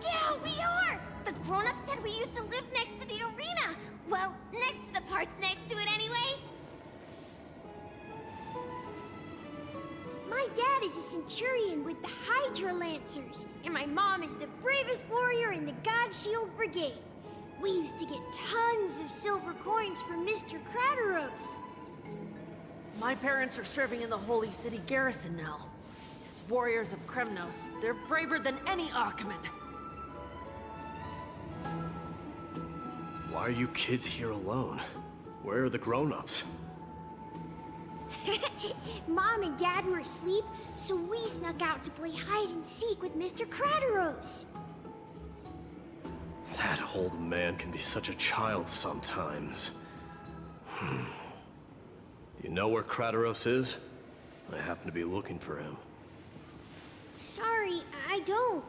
Yeah, we are! The grown-ups said we used to live next to the arena. Well, next to the parts next to it anyway. My dad is a centurion with the Hydra Lancers, and my mom is the bravest warrior in the God Shield Brigade. We used to get tons of silver coins from Mr. Krateros. My parents are serving in the Holy City garrison now. As warriors of Kremnos, they're braver than any Achaemen. Why are you kids here alone? Where are the grown-ups? Mom and Dad were asleep, so we snuck out to play hide and seek with Mr. Crateros. That old man can be such a child sometimes. Do you know where Crateros is? I happen to be looking for him. Sorry, I don't.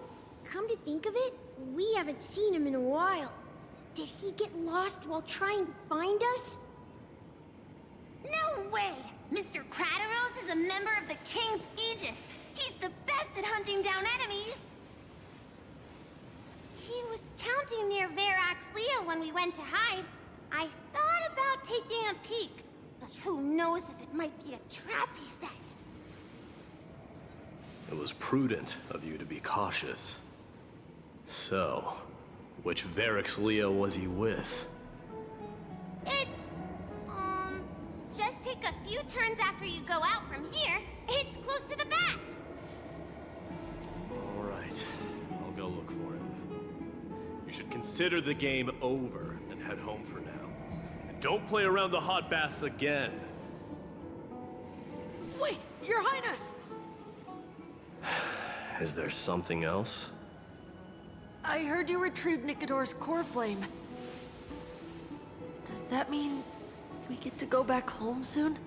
Come to think of it, we haven't seen him in a while. Did he get lost while trying to find us? No way! Mr. Crateros is a member of the King's Aegis. He's the best at hunting down enemies. He was counting near Verax Lea when we went to hide. I thought about taking a peek, but who knows if it might be a trap he set. It was prudent of you to be cautious. So, which Verax Lea was he with? It's, just take a few turns after you go out from here. It's close to the backs. All right, I'll go look for him. You should consider the game over and head home for now. And don't play around the hot baths again. Wait, Your Highness! Is there something else? I heard you retrieved Nikador's core flame. Does that mean we get to go back home soon?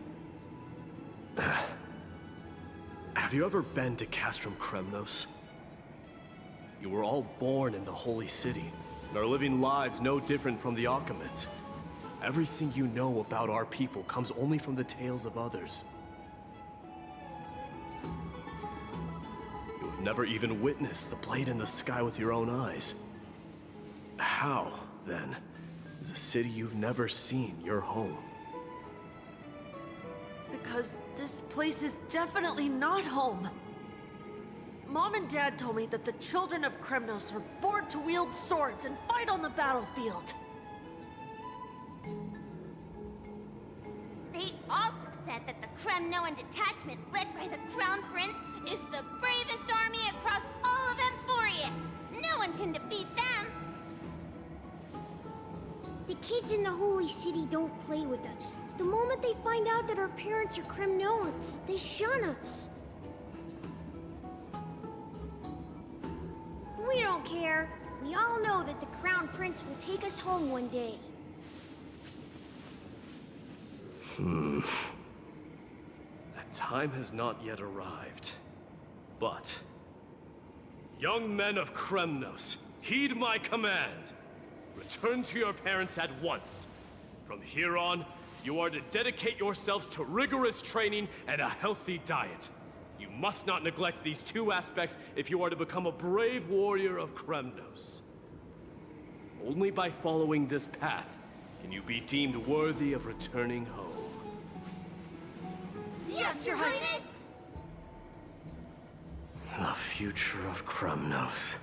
Have you ever been to Castrum Kremnos? You were all born in the Holy City, and are living lives no different from the Achaemenids. Everything you know about our people comes only from the tales of others. You've never even witnessed the blade in the sky with your own eyes. How, then, is a city you've never seen your home? Because this place is definitely not home. Mom and Dad told me that the children of Kremnos are born to wield swords and fight on the battlefield. They also said that the Kremnoan detachment led by the Crown Prince is the bravest army across all of Amphorius. No one can defeat them. The kids in the Holy City don't play with us. The moment they find out that our parents are Kremnoans, they shun us. We don't care. We all know that the Crown Prince will take us home one day. That time has not yet arrived. But, young men of Kremnos, heed my command. Return to your parents at once. From here on, you are to dedicate yourselves to rigorous training and a healthy diet. You must not neglect these two aspects if you are to become a brave warrior of Kremnos. Only by following this path can you be deemed worthy of returning home. Yes, Your Highness! The future of Kremnos.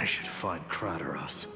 I should find Crateros.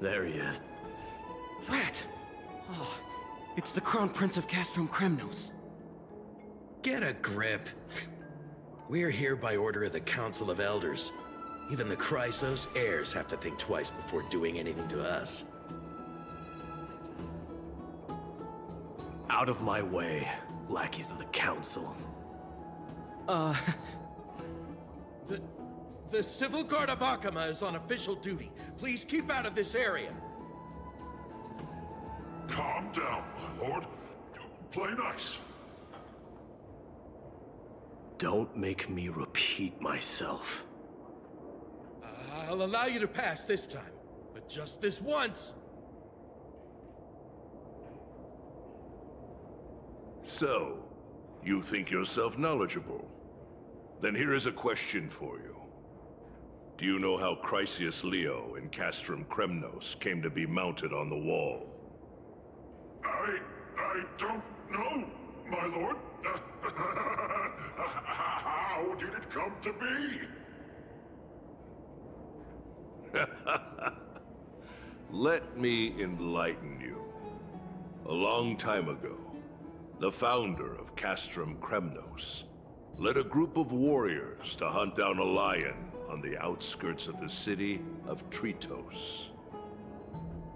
There he is. Rat! Oh, it's the Crown Prince of Castrum Kremnos. Get a grip. We're here by order of the Council of Elders. Even the Chrysos heirs have to think twice before doing anything to us. Out of my way, lackeys of the Council. The Civil Guard of Akama is on official duty. Please keep out of this area. Calm down, my lord. Play nice. Don't make me repeat myself. I'll allow you to pass this time, but just this once. So, you think yourself knowledgeable? Then here is a question for you. Do you know how Chrysius Leo in Castrum Kremnos came to be mounted on the wall? I don't know, my lord. How did it come to be? Let me enlighten you. A long time ago, the founder of Castrum Kremnos led a group of warriors to hunt down a lion on the outskirts of the city of Tritos.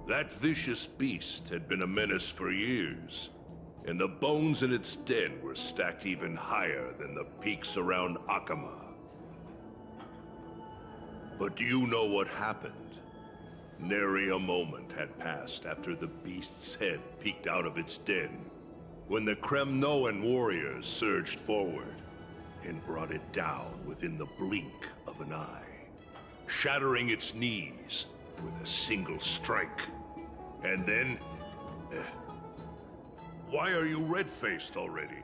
That vicious beast had been a menace for years, and the bones in its den were stacked even higher than the peaks around Akama. But do you know what happened? Nary a moment had passed after the beast's head peeked out of its den, when the Kremnoan warriors surged forward and brought it down within the blink of an eye, shattering its knees with a single strike. And then... Why are you red-faced already?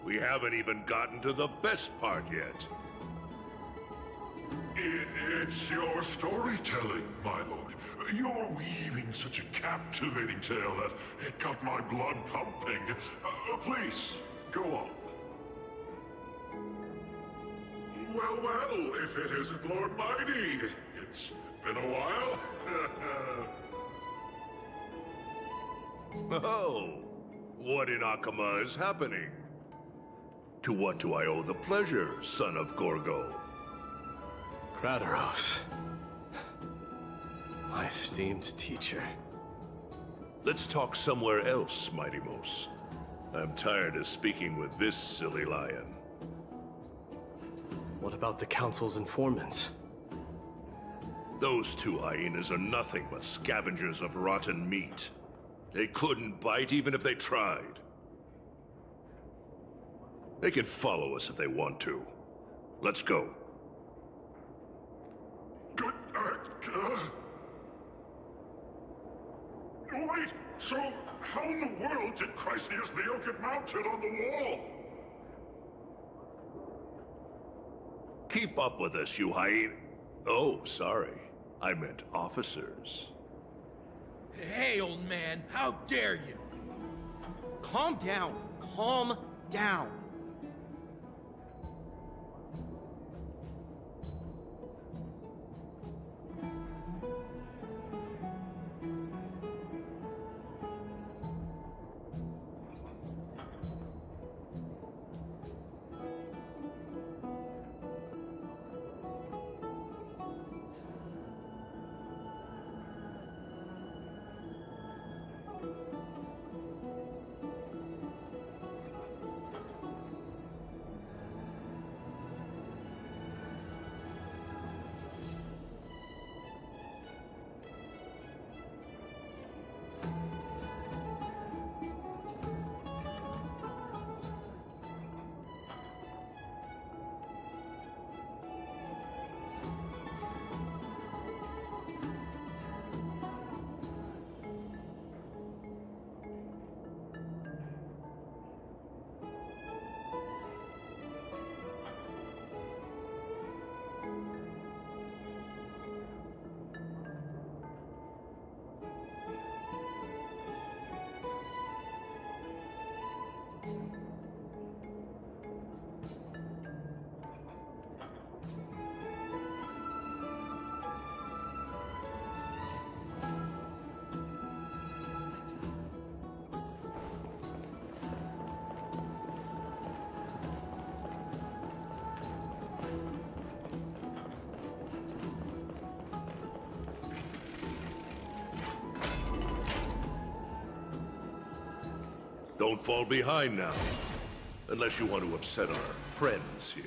We haven't even gotten to the best part yet. It's your storytelling, my lord. You're weaving such a captivating tale that it got my blood pumping. Please, go on. Well, if it isn't Lord Mighty. It's been a while. Oh, what in Akama is happening? To what do I owe the pleasure, son of Gorgo? Kradaros. My esteemed teacher. Let's talk somewhere else, Mighty Mos. I'm tired of speaking with this silly lion. What about the Council's informants? Those two hyenas are nothing but scavengers of rotten meat. They couldn't bite even if they tried. They can follow us if they want to. Let's go. Good, wait, so how in the world did Chrysius Leo get mounted on the wall? Keep up with us, you hyena. Oh, sorry. I meant officers. Hey, old man, how dare you? Calm down. Calm down. Don't fall behind now. Unless you want to upset our friends here.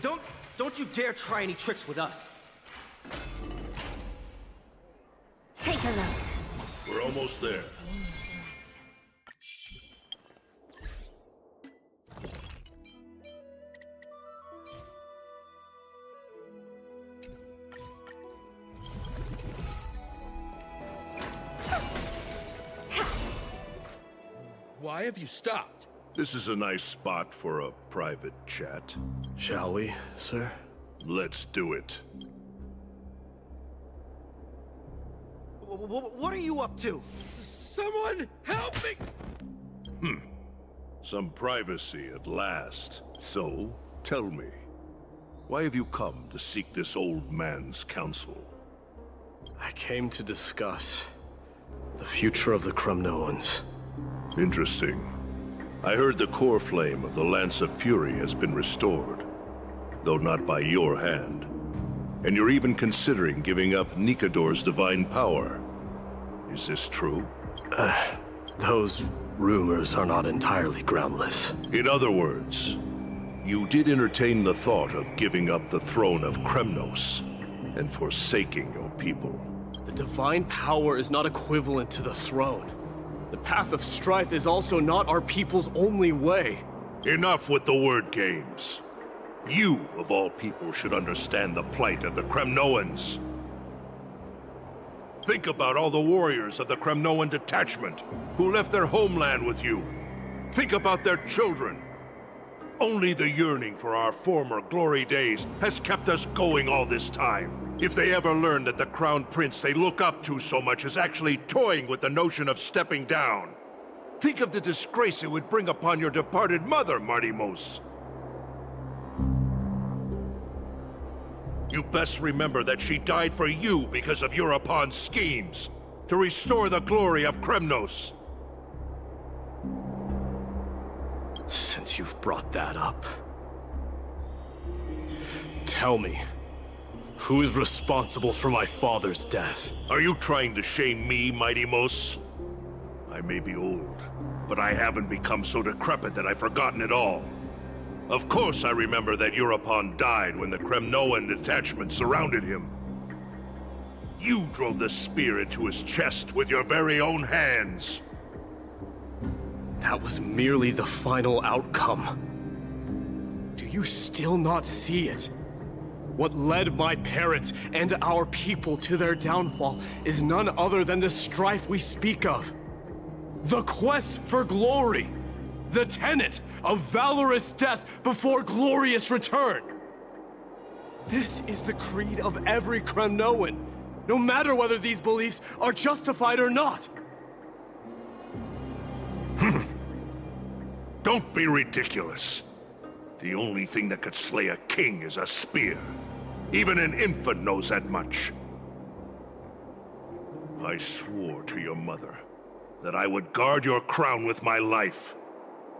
Don't you dare try any tricks with us. Take a look. We're almost there. Why have you stopped? This is a nice spot for a private chat. Shall we, sir? Let's do it. What are you up to? Someone help me! Some privacy at last. So, tell me, why have you come to seek this old man's counsel? I came to discuss the future of the Kremnoans. Interesting. I heard the core flame of the Lance of Fury has been restored, though not by your hand. And you're even considering giving up Nikador's divine power. Is this true? Those rumors are not entirely groundless. In other words, you did entertain the thought of giving up the throne of Kremnos and forsaking your people. The divine power is not equivalent to the throne. The path of strife is also not our people's only way. Enough with the word games. You, of all people, should understand the plight of the Kremnoans. Think about all the warriors of the Kremnoan detachment who left their homeland with you. Think about their children. Only the yearning for our former glory days has kept us going all this time. If they ever learn that the Crown Prince they look up to so much is actually toying with the notion of stepping down, think of the disgrace it would bring upon your departed mother, Martimos. You best remember that she died for you because of Europon's schemes, to restore the glory of Kremnos. Since you've brought that up, tell me, who is responsible for my father's death? Are you trying to shame me, Martimos? I may be old, but I haven't become so decrepit that I've forgotten it all. Of course I remember that Europon died when the Kremnoan detachment surrounded him. You drove the spear into his chest with your very own hands. That was merely the final outcome. Do you still not see it? What led my parents and our people to their downfall is none other than the strife we speak of. The quest for glory. The tenet of valorous death before glorious return. This is the creed of every Kremnoan, no matter whether these beliefs are justified or not. Don't be ridiculous. The only thing that could slay a king is a spear. Even an infant knows that much. I swore to your mother that I would guard your crown with my life.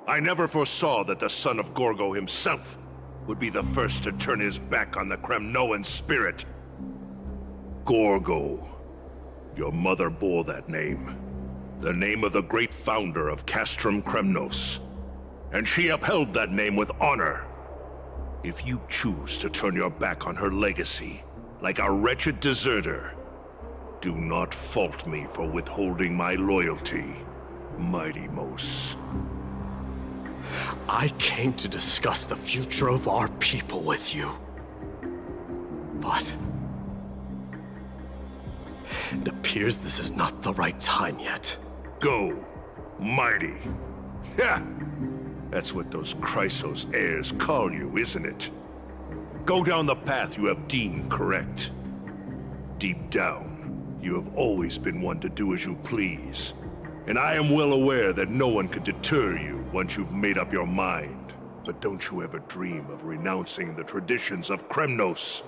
I never foresaw that the son of Gorgo himself would be the first to turn his back on the Kremnoan spirit. Gorgo. Your mother bore that name. The name of the great founder of Castrum Kremnos. And she upheld that name with honor. If you choose to turn your back on her legacy, like a wretched deserter, do not fault me for withholding my loyalty, Martimos. I came to discuss the future of our people with you. But it appears this is not the right time yet. Go, mighty. Ha! That's what those Chrysos heirs call you, isn't it? Go down the path you have deemed correct. Deep down, you have always been one to do as you please. And I am well aware that no one can deter you once you've made up your mind. But don't you ever dream of renouncing the traditions of Kremnos.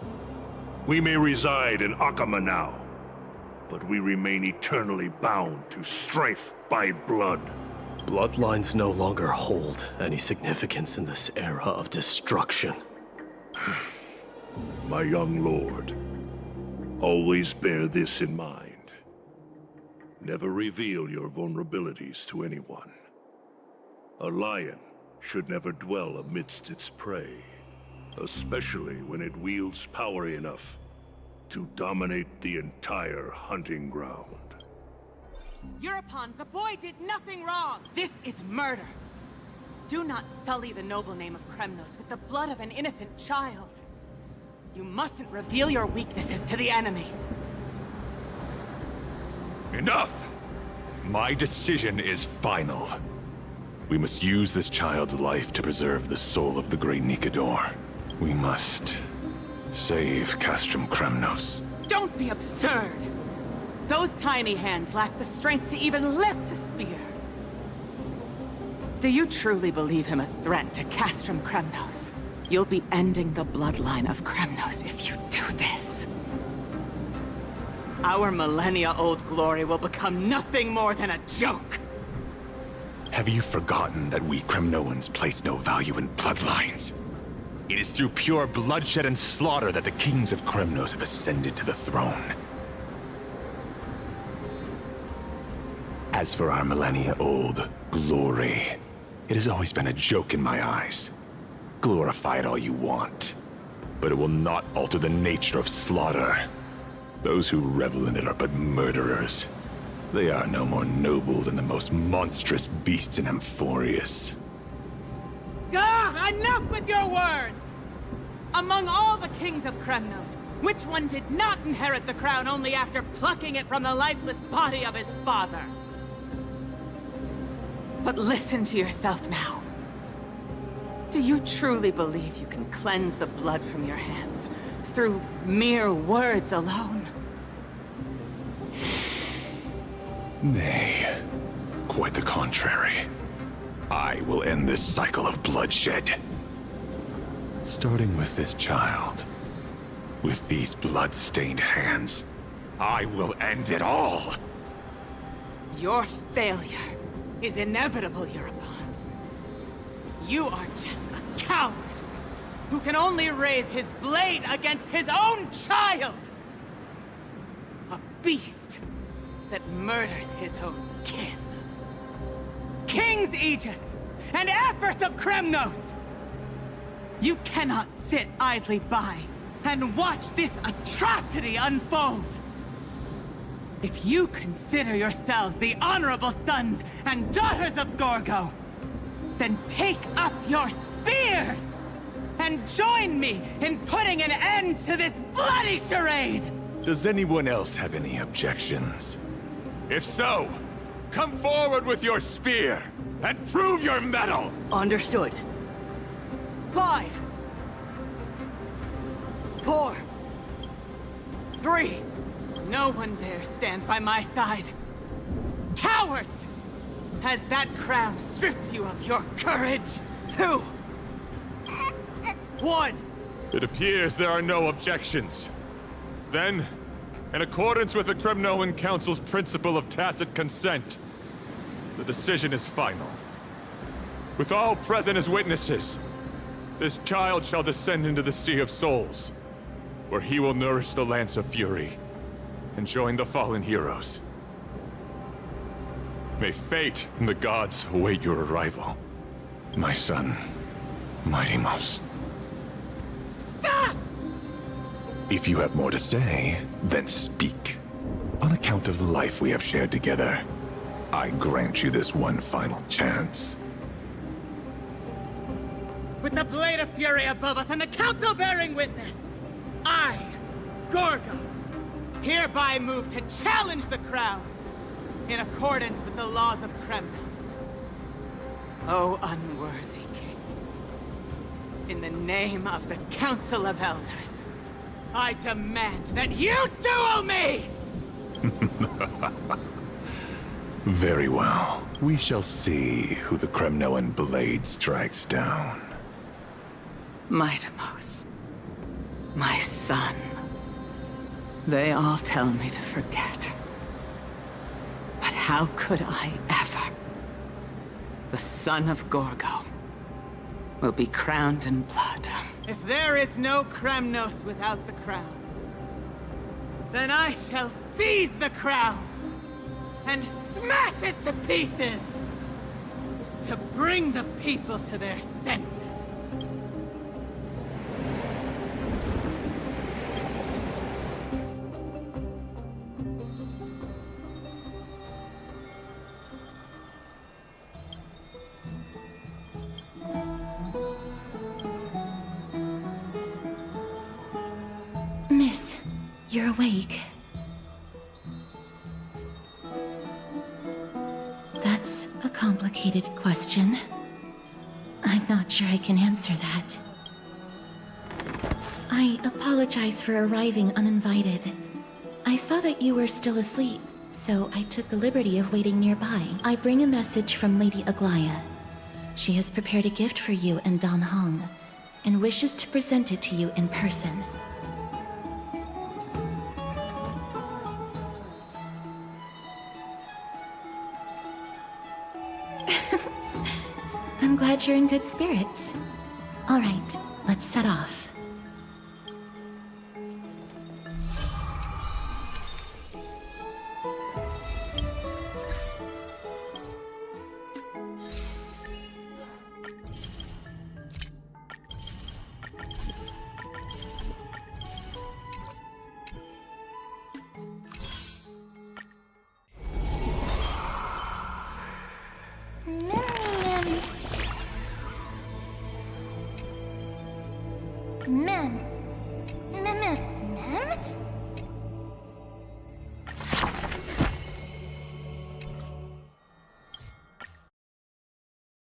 We may reside in Akama now, but we remain eternally bound to strife by blood. Bloodlines no longer hold any significance in this era of destruction. My young lord, always bear this in mind. Never reveal your vulnerabilities to anyone. A lion should never dwell amidst its prey, especially when it wields power enough to dominate the entire hunting ground. Eurupon, the boy did nothing wrong! This is murder! Do not sully the noble name of Kremnos with the blood of an innocent child. You mustn't reveal your weaknesses to the enemy. Enough! My decision is final. We must use this child's life to preserve the soul of the great Nikador. We must save Castrum Kremnos. Don't be absurd! Those tiny hands lack the strength to even lift a spear. Do you truly believe him a threat to Castrum Kremnos? You'll be ending the bloodline of Kremnos if you do this. Our millennia-old glory will become nothing more than a joke! Have you forgotten that we Kremnoans place no value in bloodlines? It is through pure bloodshed and slaughter that the kings of Kremnos have ascended to the throne. As for our millennia-old glory, it has always been a joke in my eyes. Glorify it all you want, but it will not alter the nature of slaughter. Those who revel in it are but murderers. They are no more noble than the most monstrous beasts in Amphorius. Ah, enough with your words! Among all the kings of Kremnos, which one did not inherit the crown only after plucking it from the lifeless body of his father? But listen to yourself now. Do you truly believe you can cleanse the blood from your hands through mere words alone? Nay, quite the contrary. I will end this cycle of bloodshed. Starting with this child. With these blood-stained hands, I will end it all! Your failure is inevitable, Eurupon. You are just a coward who can only raise his blade against his own child! A beast that murders his own kin. King's Aegis and Empress of Kremnos! You cannot sit idly by and watch this atrocity unfold! If you consider yourselves the honorable sons and daughters of Gorgo, then take up your spears and join me in putting an end to this bloody charade! Does anyone else have any objections? If so, come forward with your spear and prove your mettle! Understood. 5, 4, 3. No one dare stand by my side. Cowards! Has that crown stripped you of your courage? 2, 1. It appears there are no objections. Then, in accordance with the Kremnoan Council's principle of tacit consent, the decision is final. With all present as witnesses, this child shall descend into the Sea of Souls, where he will nourish the Lance of Fury and join the fallen heroes. May fate and the gods await your arrival, my son, Mighty-Mos. Stop! If you have more to say, then speak. On account of the life we have shared together, I grant you this one final chance. With the blade of fury above us and the council bearing witness, I, Gorgo, hereby move to challenge the crown in accordance with the laws of Kremnos. O unworthy king, in the name of the Council of Elders, I demand that you duel me! Very well. We shall see who the Kremnoan blade strikes down. Mighty-Mos, my son. They all tell me to forget. But how could I ever? The son of Gorgo will be crowned in blood. If there is no Kremnos without the crown, then I shall seize the crown and smash it to pieces! To bring the people to their senses. Miss, you're awake. That's a complicated question. I'm not sure I can answer that. I apologize for arriving uninvited. I saw that you were still asleep, so I took the liberty of waiting nearby. I bring a message from Lady Aglaya. She has prepared a gift for you and Dan Hong, and wishes to present it to you in person. I'm glad you're in good spirits. All right, let's set off. Men.